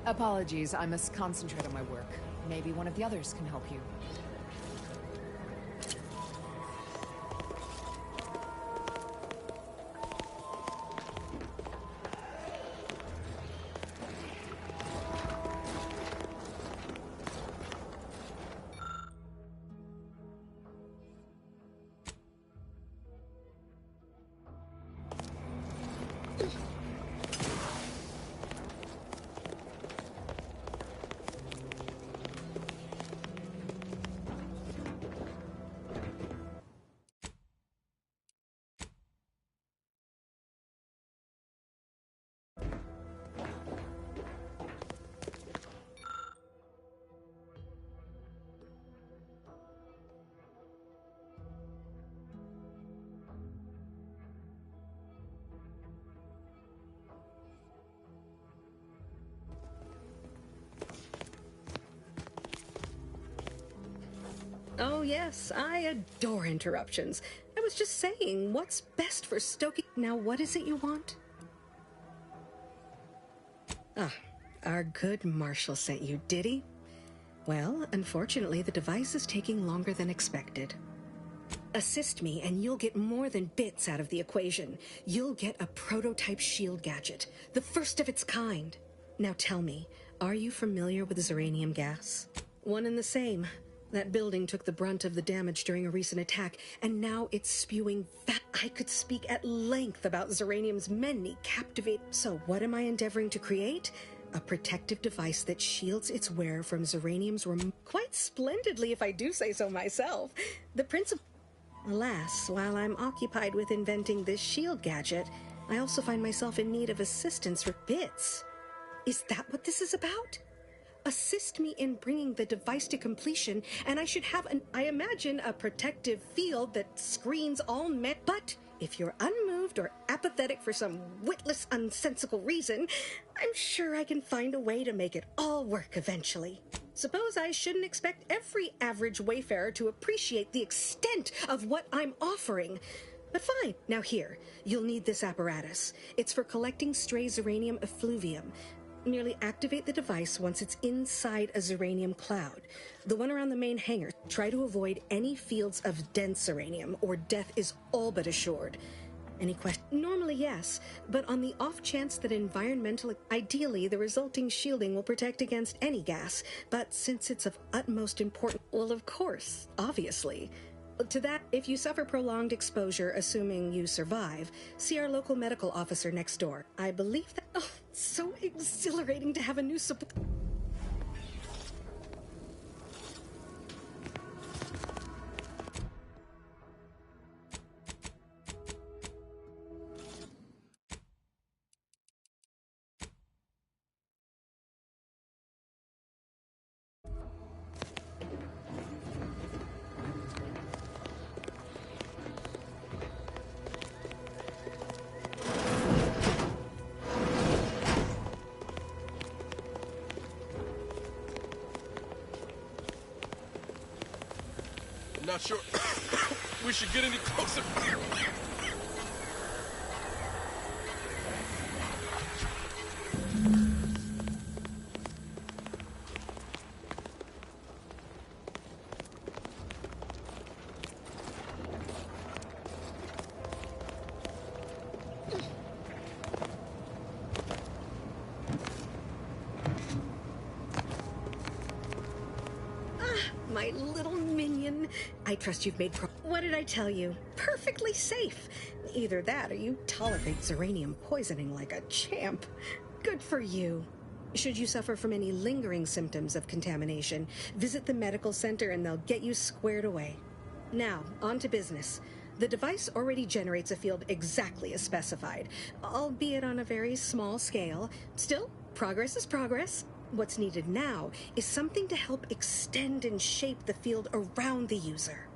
Apologies, I must concentrate on my work. Maybe one of the others can help you. Oh yes, I adore interruptions. I was just saying, what's best for stoking... Now, what is it you want? Ah, our good Marshal sent you, did he? Well, unfortunately, the device is taking longer than expected. Assist me, and you'll get more than bits out of the equation. You'll get a prototype shield gadget, the first of its kind. Now tell me, are you familiar with Zeranium gas? One and the same. That building took the brunt of the damage during a recent attack, and now it's spewing I could speak at length about Zeranium's many So what am I endeavoring to create? A protective device that shields its wearer from Zeranium's quite splendidly, if I do say so myself. The principle... Alas, while I'm occupied with inventing this shield gadget, I also find myself in need of assistance for bits. Is that what this is about? Assist me in bringing the device to completion, and I should have I imagine, a protective field that screens all men. But if you're unmoved or apathetic for some witless, unsensical reason, I'm sure I can find a way to make it all work eventually. Suppose I shouldn't expect every average wayfarer to appreciate the extent of what I'm offering. But fine, now here, you'll need this apparatus. It's for collecting stray Zeranium effluvium. Merely activate the device once it's inside a Zeranium cloud. The one around the main hangar. Try to avoid any fields of dense Zeranium, or death is all but assured. Any question? Normally, yes, but on the off chance that ideally, the resulting shielding will protect against any gas. But since it's of utmost importance, well, of course, obviously. To that, if you suffer prolonged exposure, assuming you survive, see our local medical officer next door. I believe that... Oh, it's so exhilarating to have a new support... Not sure we should get any closer. My little minion. I trust you've made What did I tell you? Perfectly safe. Either that or you tolerate Zeranium poisoning like a champ. Good for you. Should you suffer from any lingering symptoms of contamination, visit the medical center and they'll get you squared away. Now, on to business. The device already generates a field exactly as specified, albeit on a very small scale. Still, progress is progress. What's needed now is something to help extend and shape the field around the user.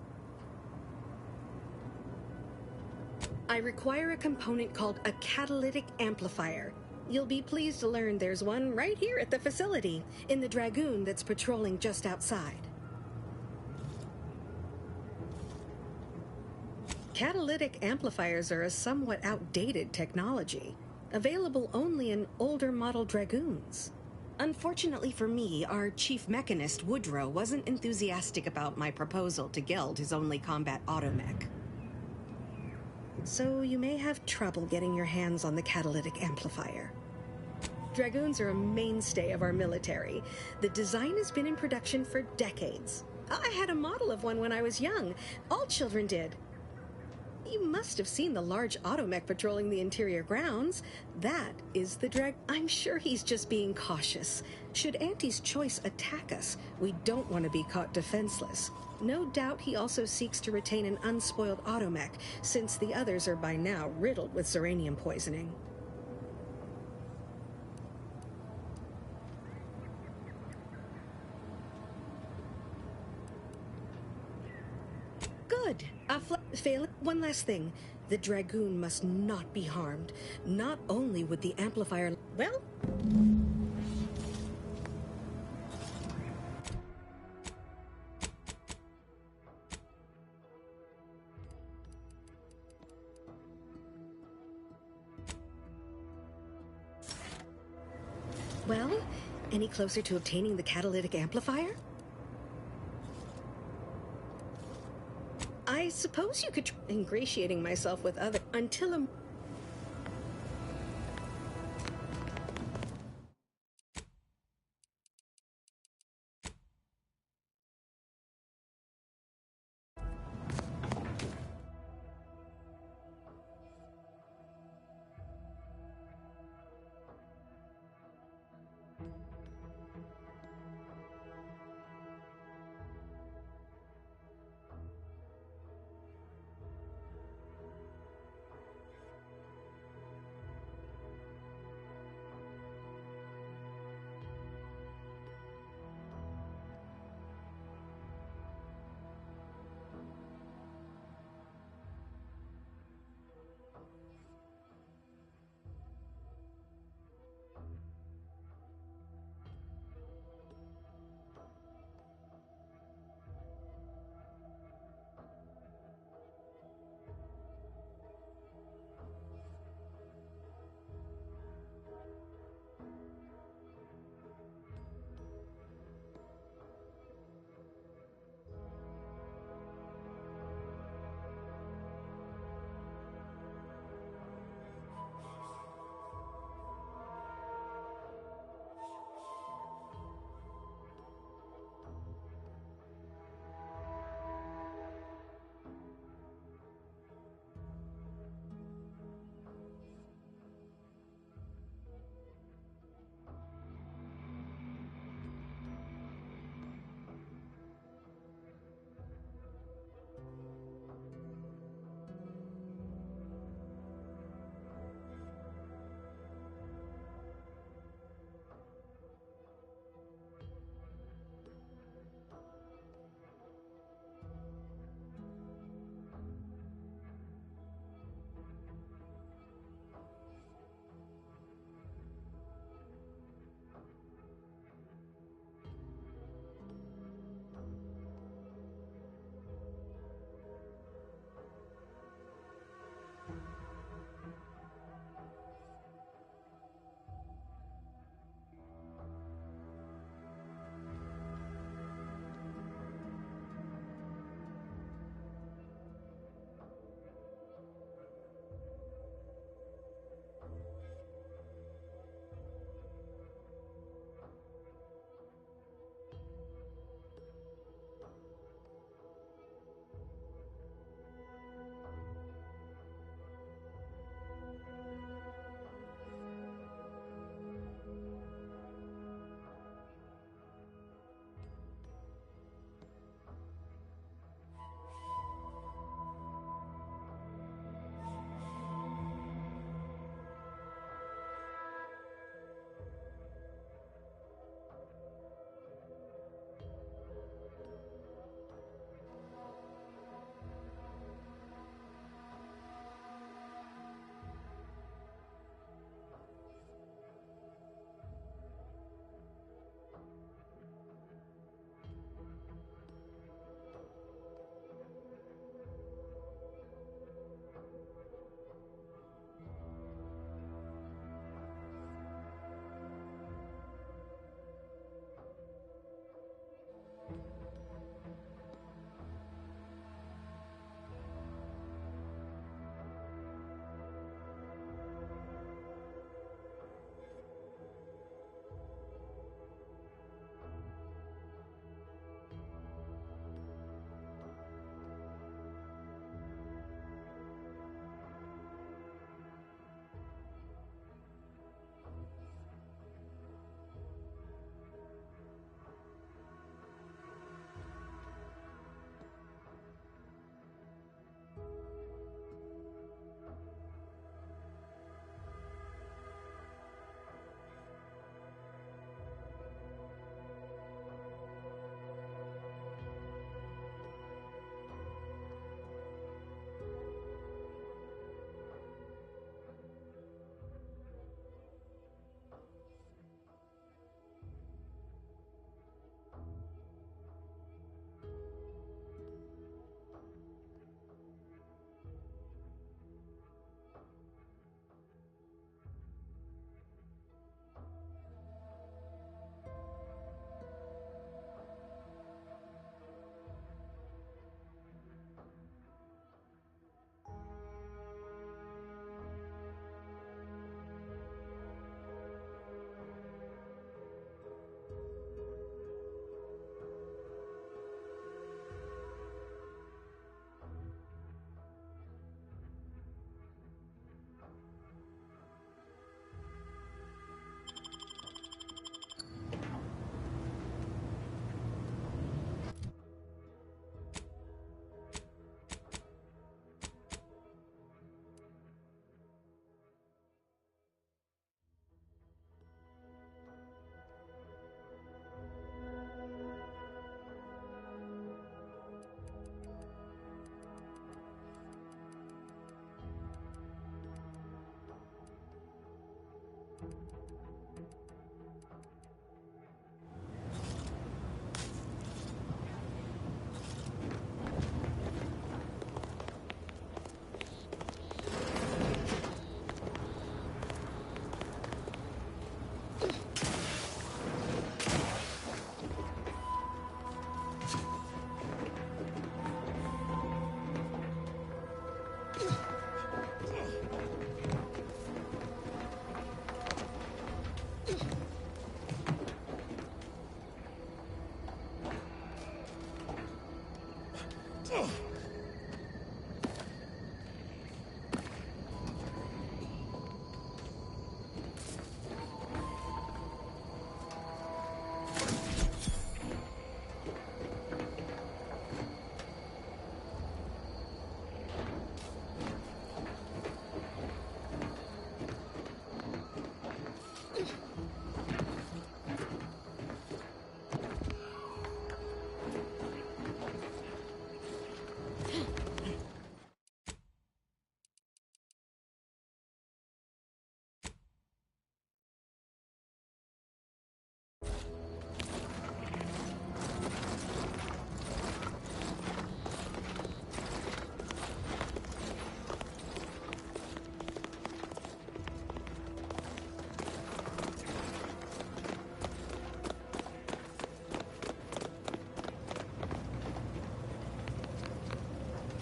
I require a component called a catalytic amplifier. You'll be pleased to learn there's one right here at the facility, in the Dragoon that's patrolling just outside. Catalytic amplifiers are a somewhat outdated technology, available only in older model Dragoons. Unfortunately for me, our chief mechanist, Woodrow, wasn't enthusiastic about my proposal to Geld his only combat automech. So you may have trouble getting your hands on the catalytic amplifier. Dragoons are a mainstay of our military. The design has been in production for decades. I had a model of one when I was young. All children did. You must have seen the large automech patrolling the interior grounds. That is the Drag. I'm sure he's just being cautious. Should Auntie's Choice attack us, we don't want to be caught defenseless. No doubt he also seeks to retain an unspoiled automech, since the others are by now riddled with Zeranium poisoning. Good. Fail. One last thing. The Dragoon must not be harmed. Not only would the amplifier... Well... Well, any closer to obtaining the catalytic amplifier? I suppose you could try ingratiating myself with other until a...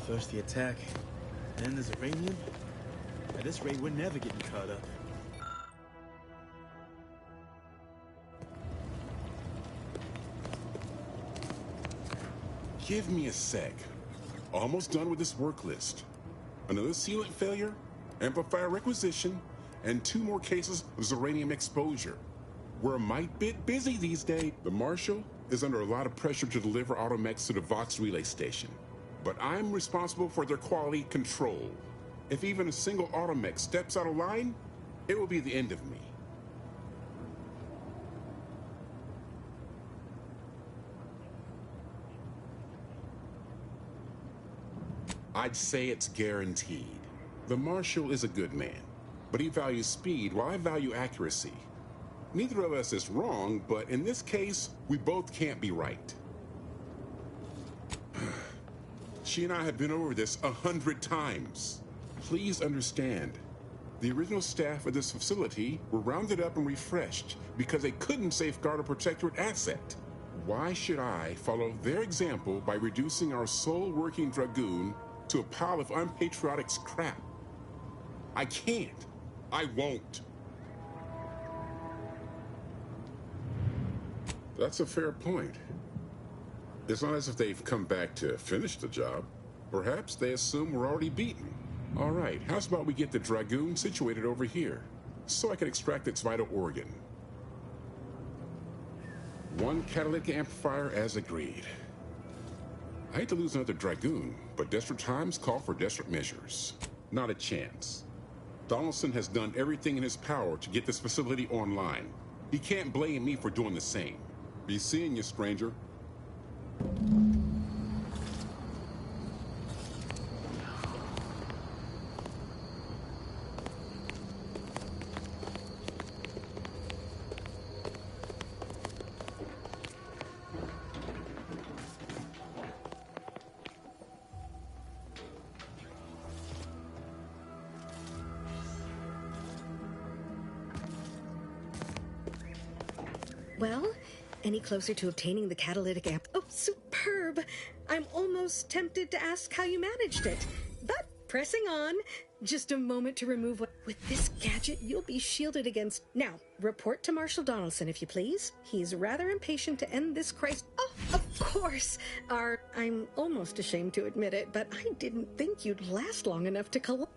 First the attack, then there's Iranian. At this rate, we're never getting caught up. Give me a sec. Almost done with this work list. Another sealant failure, amplifier requisition, and 2 more cases of Zeranium exposure. We're a mite bit busy these days. The Marshal is under a lot of pressure to deliver automechs to the Vox relay station, but I'm responsible for their quality control. If even a single automech steps out of line, it will be the end of me. I'd say it's guaranteed. The Marshal is a good man, but he values speed while I value accuracy. Neither of us is wrong, but in this case, we both can't be right. She and I have been over this 100 times. Please understand, the original staff of this facility were rounded up and refreshed because they couldn't safeguard a protectorate asset. Why should I follow their example by reducing our sole working Dragoon to a pile of unpatriotic scrap? I can't. I won't. That's a fair point. It's not as if they've come back to finish the job. Perhaps they assume we're already beaten. All right, how's about we get the Dragoon situated over here, so I can extract its vital organ? 1 catalytic amplifier as agreed. I hate to lose another Dragoon, but desperate times call for desperate measures. Not a chance. Donaldson has done everything in his power to get this facility online. He can't blame me for doing the same. Be seeing you, stranger. Well, any closer to obtaining the catalytic amp? Oh, superb! I'm almost tempted to ask how you managed it. But pressing on, just a moment to remove what... With this gadget, you'll be shielded against... Now, report to Marshal Donaldson, if you please. He's rather impatient to end this crisis. Oh, of course! I'm almost ashamed to admit it, but I didn't think you'd last long enough to collect...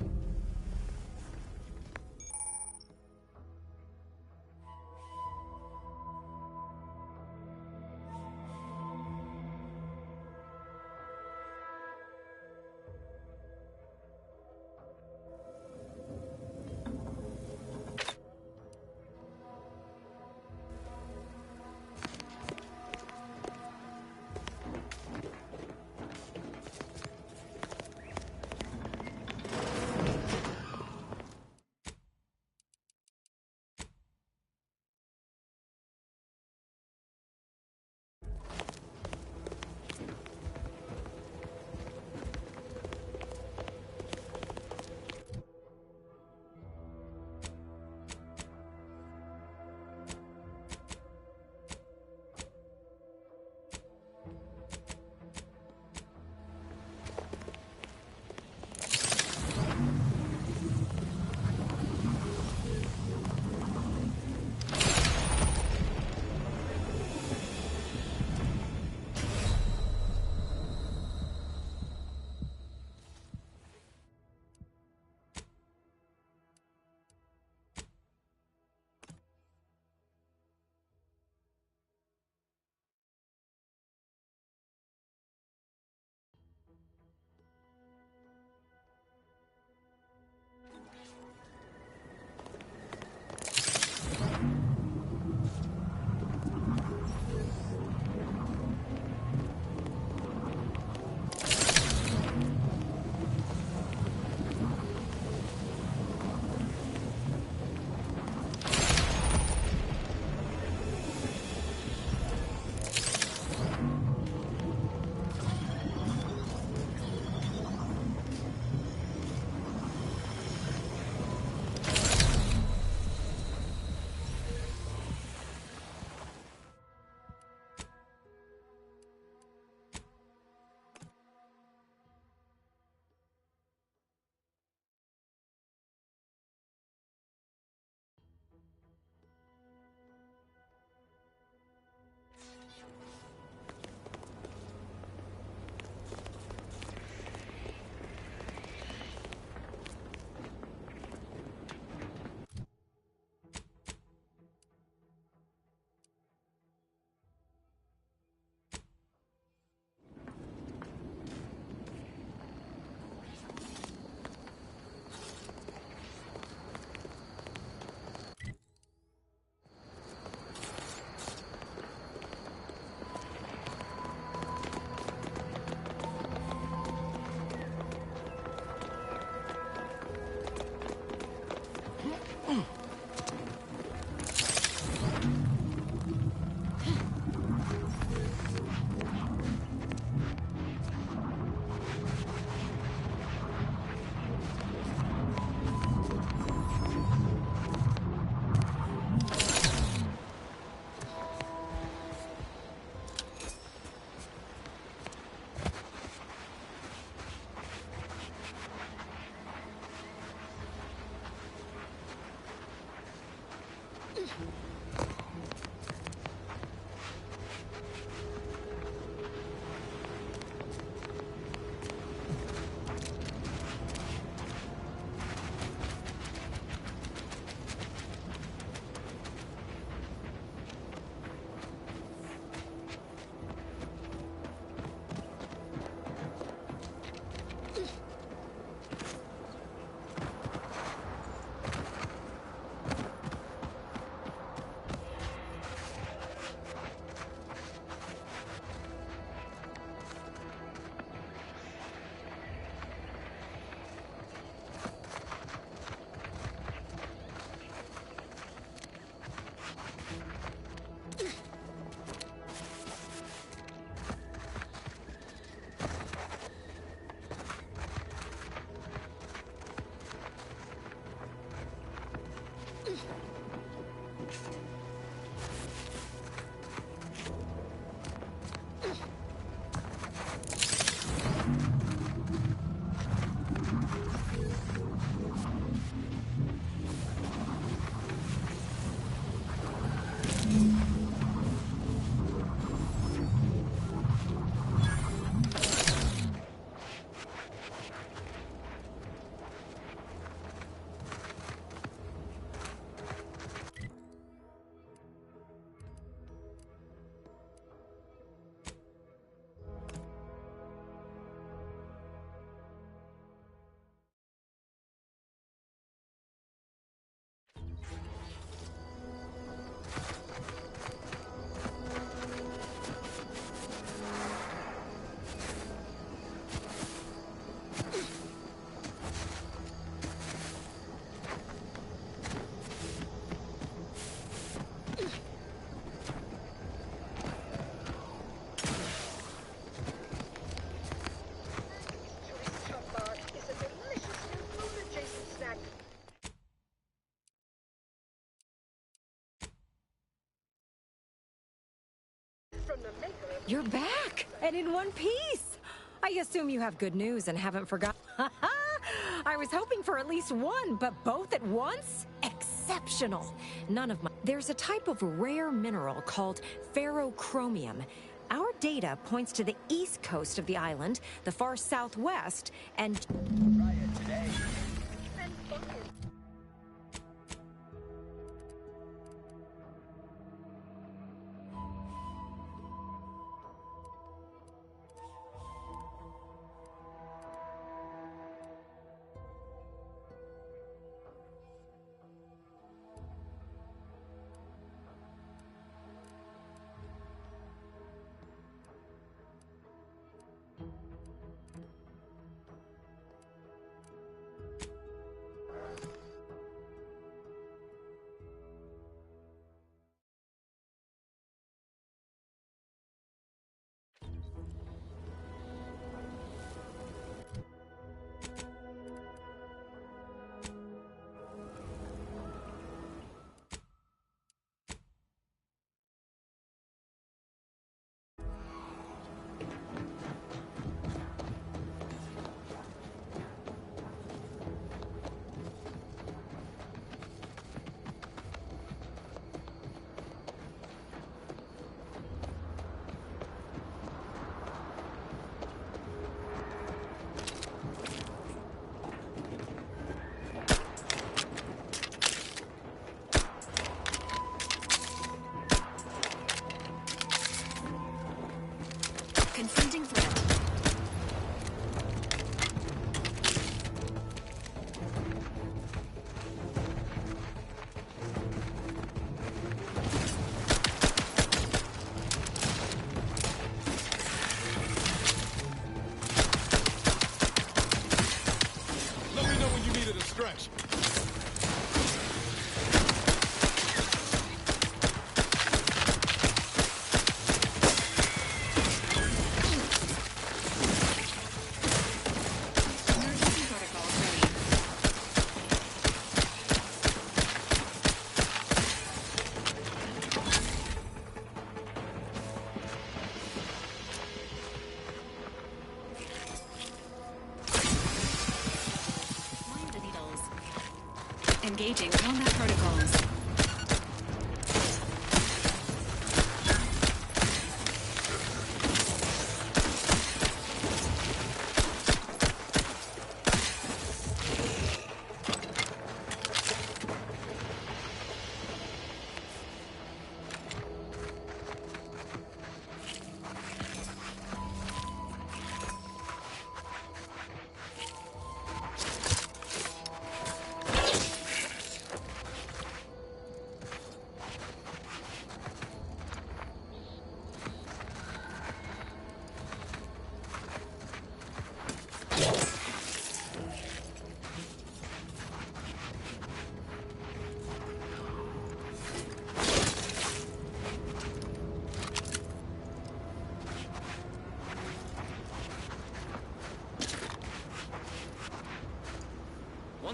You're back, and in one piece. I assume you have good news and haven't forgotten. I was hoping for at least one, but both at once? Exceptional. None of my... There's a type of rare mineral called ferrochromium. Our data points to the east coast of the island, the far southwest, and... Today.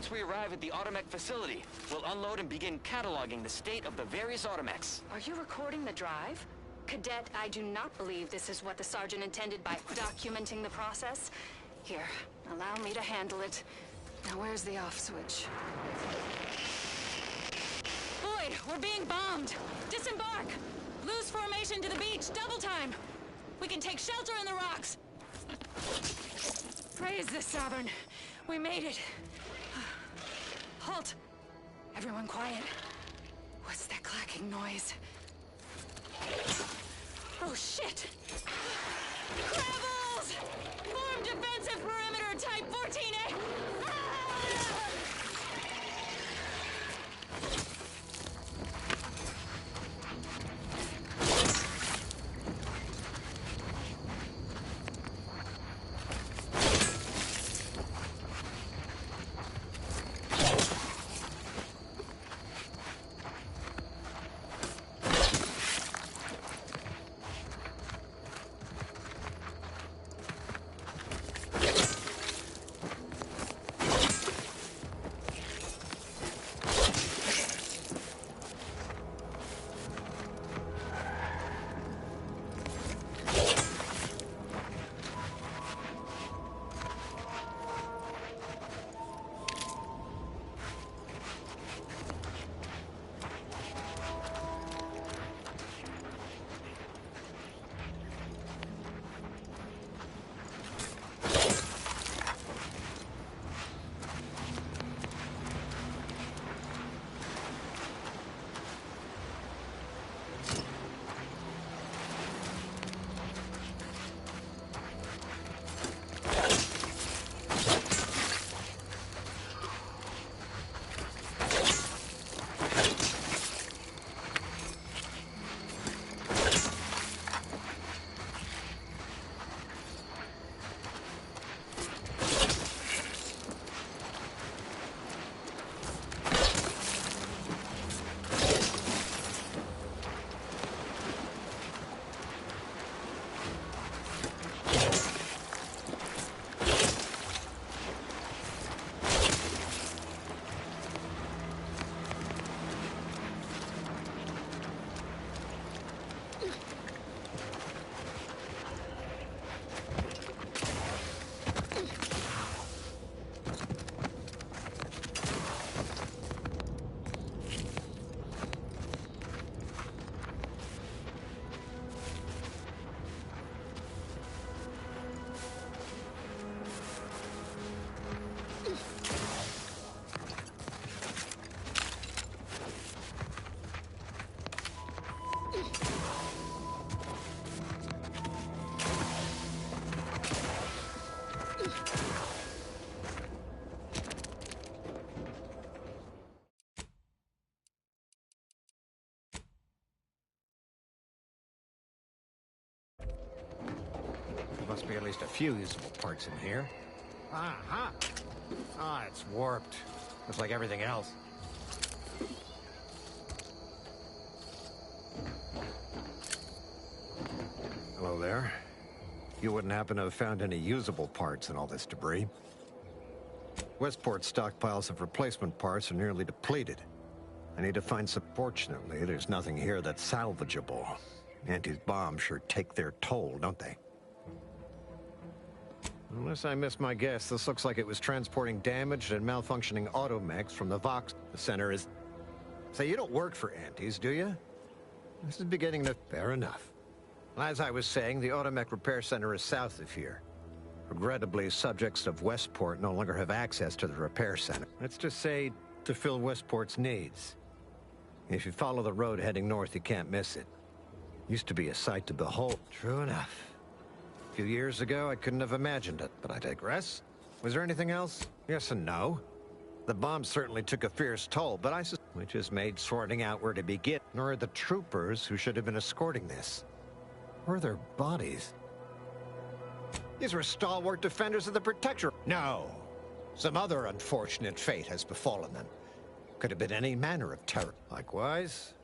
Once we arrive at the Automech facility, we'll unload and begin cataloging the state of the various Automechs. Are you recording the drive? Cadet, I do not believe this is what the Sergeant intended by documenting the process. Here, allow me to handle it. Now where's the off switch? Boyd, we're being bombed! Disembark! Lose formation to the beach, double time! We can take shelter in the rocks! Praise the Sovereign. We made it. Halt! Everyone quiet. What's that clacking noise? Oh, shit! Rebels! Form defensive perimeter type 14A! Must be at least a few usable parts in here. Ah, it's warped. Just like everything else. Hello there. You wouldn't happen to have found any usable parts in all this debris? Westport's stockpiles of replacement parts are nearly depleted. I need to find some. Fortunately, there's nothing here that's salvageable. Auntie's bombs sure take their toll, don't they? Unless I missed my guess, this looks like it was transporting damaged and malfunctioning automechs from the Vox. The center is... Say, you don't work for Auntie's, do you? This is beginning to... Fair enough. As I was saying, the automech repair center is south of here. Regrettably, subjects of Westport no longer have access to the repair center. Let's just say, to fill Westport's needs. If you follow the road heading north, you can't miss it. Used to be a sight to behold. True enough. A few years ago, I couldn't have imagined it, but I digress. Was there anything else? Yes and no. The bomb certainly took a fierce toll, but which has made sorting out where to begin. Nor are the troopers who should have been escorting this. Or their bodies. These were stalwart defenders of the Protectorate. No. Some other unfortunate fate has befallen them. Could have been any manner of terror. Likewise.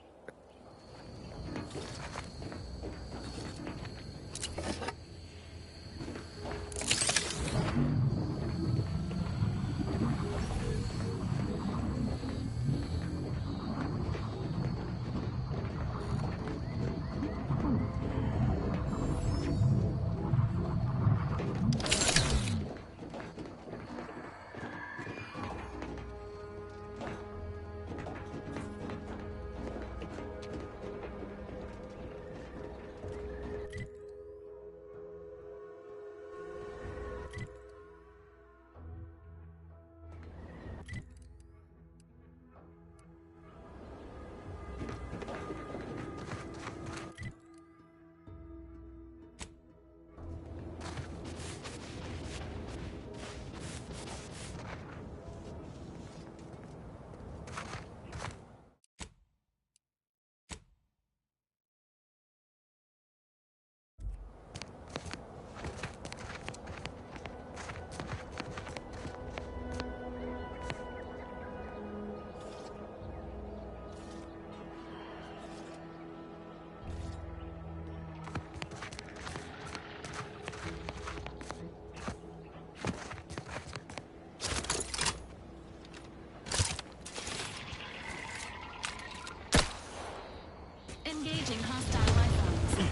Disengaging hostile life forms.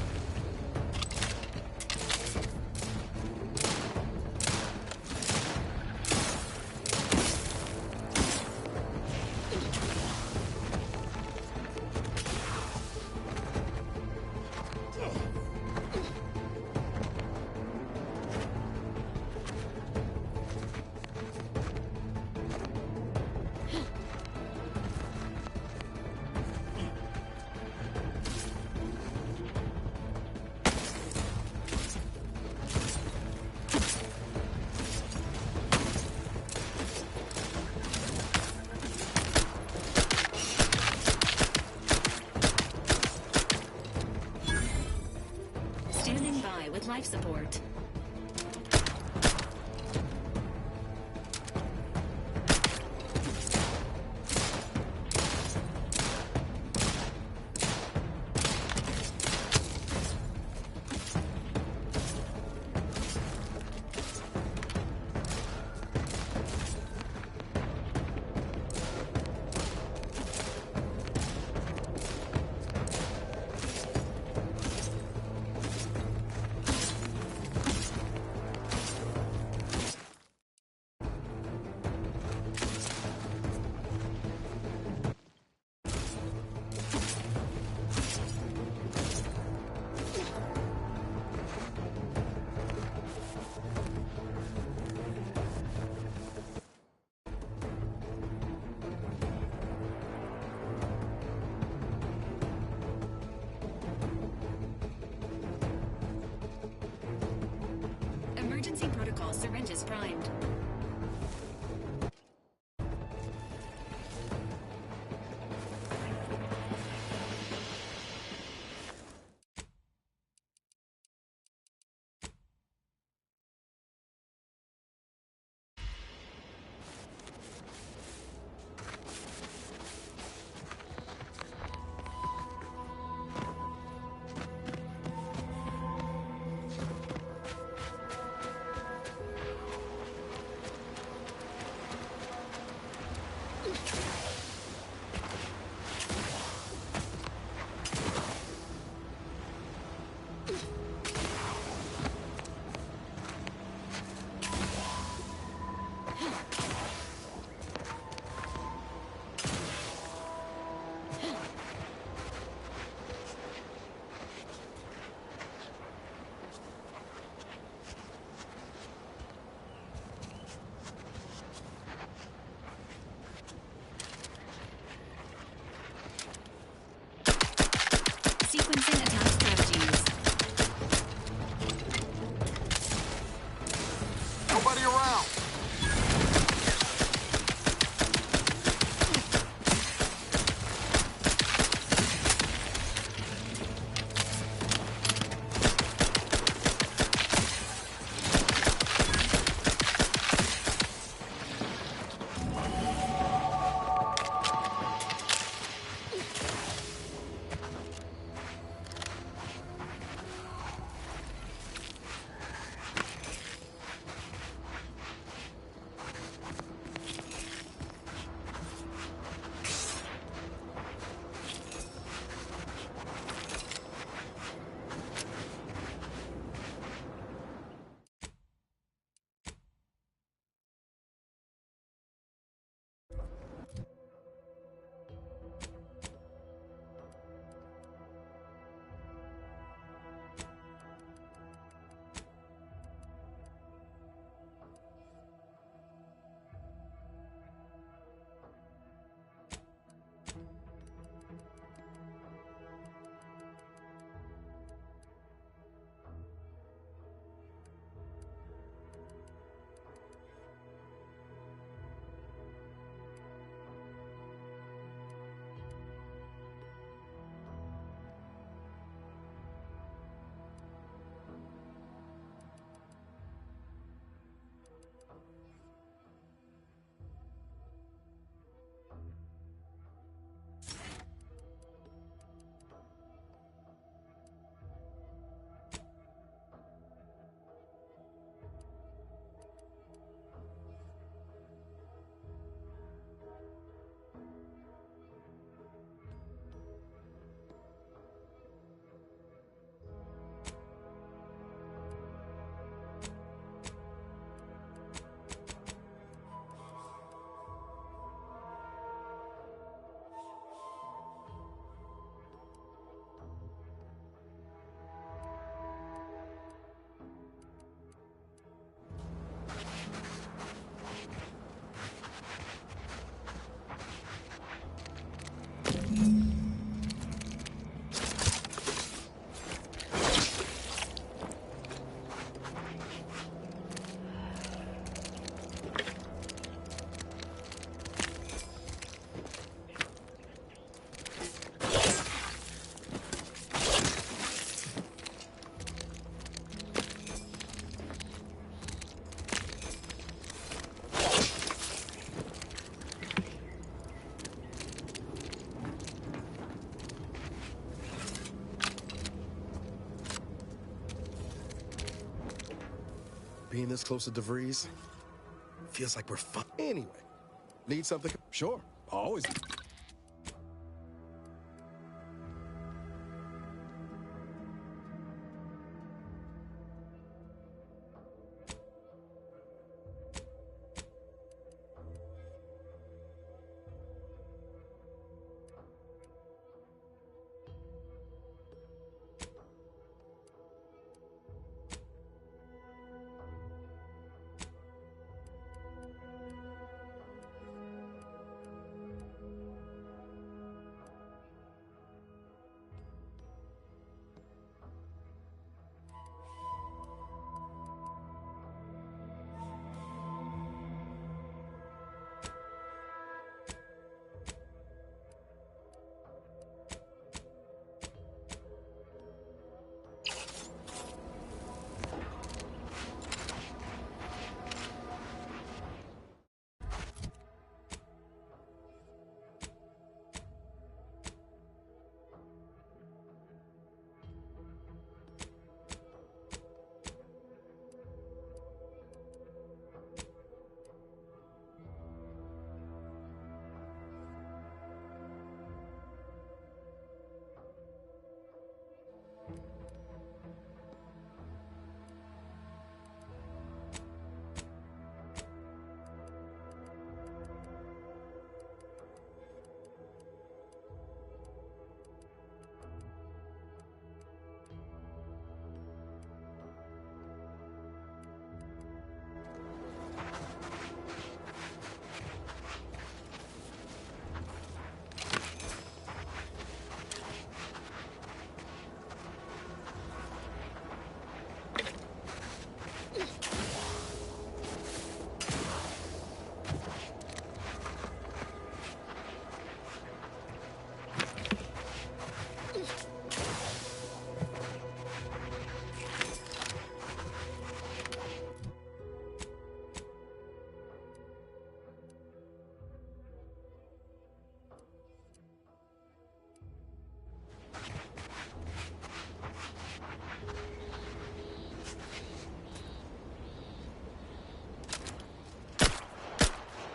Standing by with life support. Emergency protocol syringes primed. being this close to DeVries feels like we're Anyway, need something? Sure, always.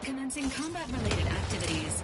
Commencing combat-related activities.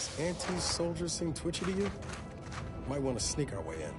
These anti-soldiers seem twitchy to you? Might want to sneak our way in.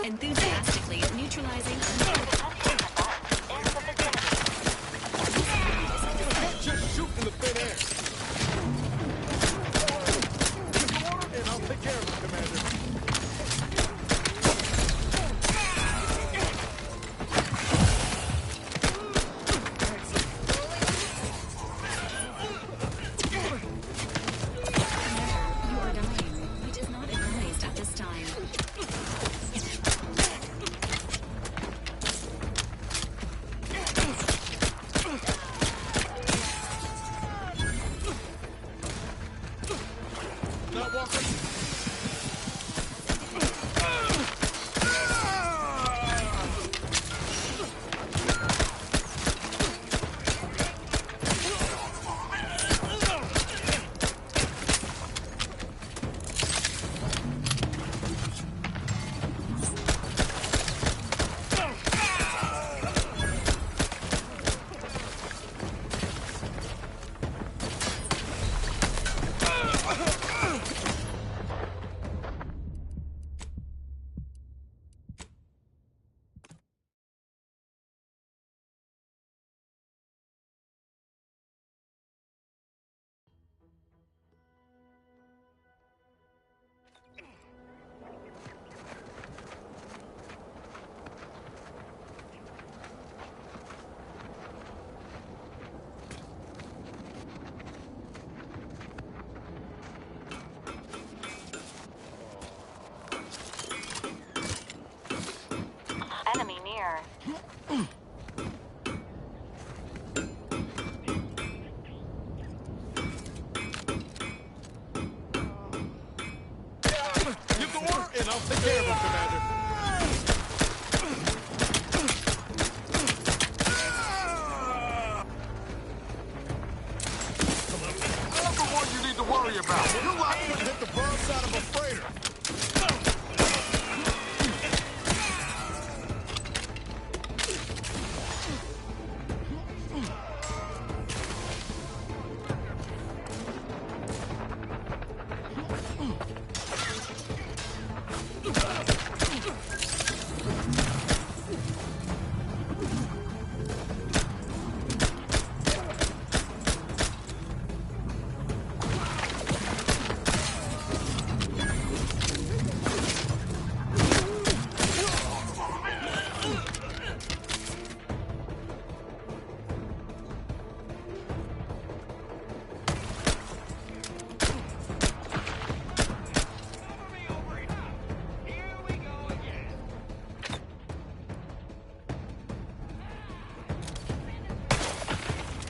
Enthusiastically neutralizing. Just shoot in the thin air. And I'll take care of it, Commander. You are dying, which is not advised at this time. Not walking. Enemy near. Give the order, and I'll take care of it, Commander.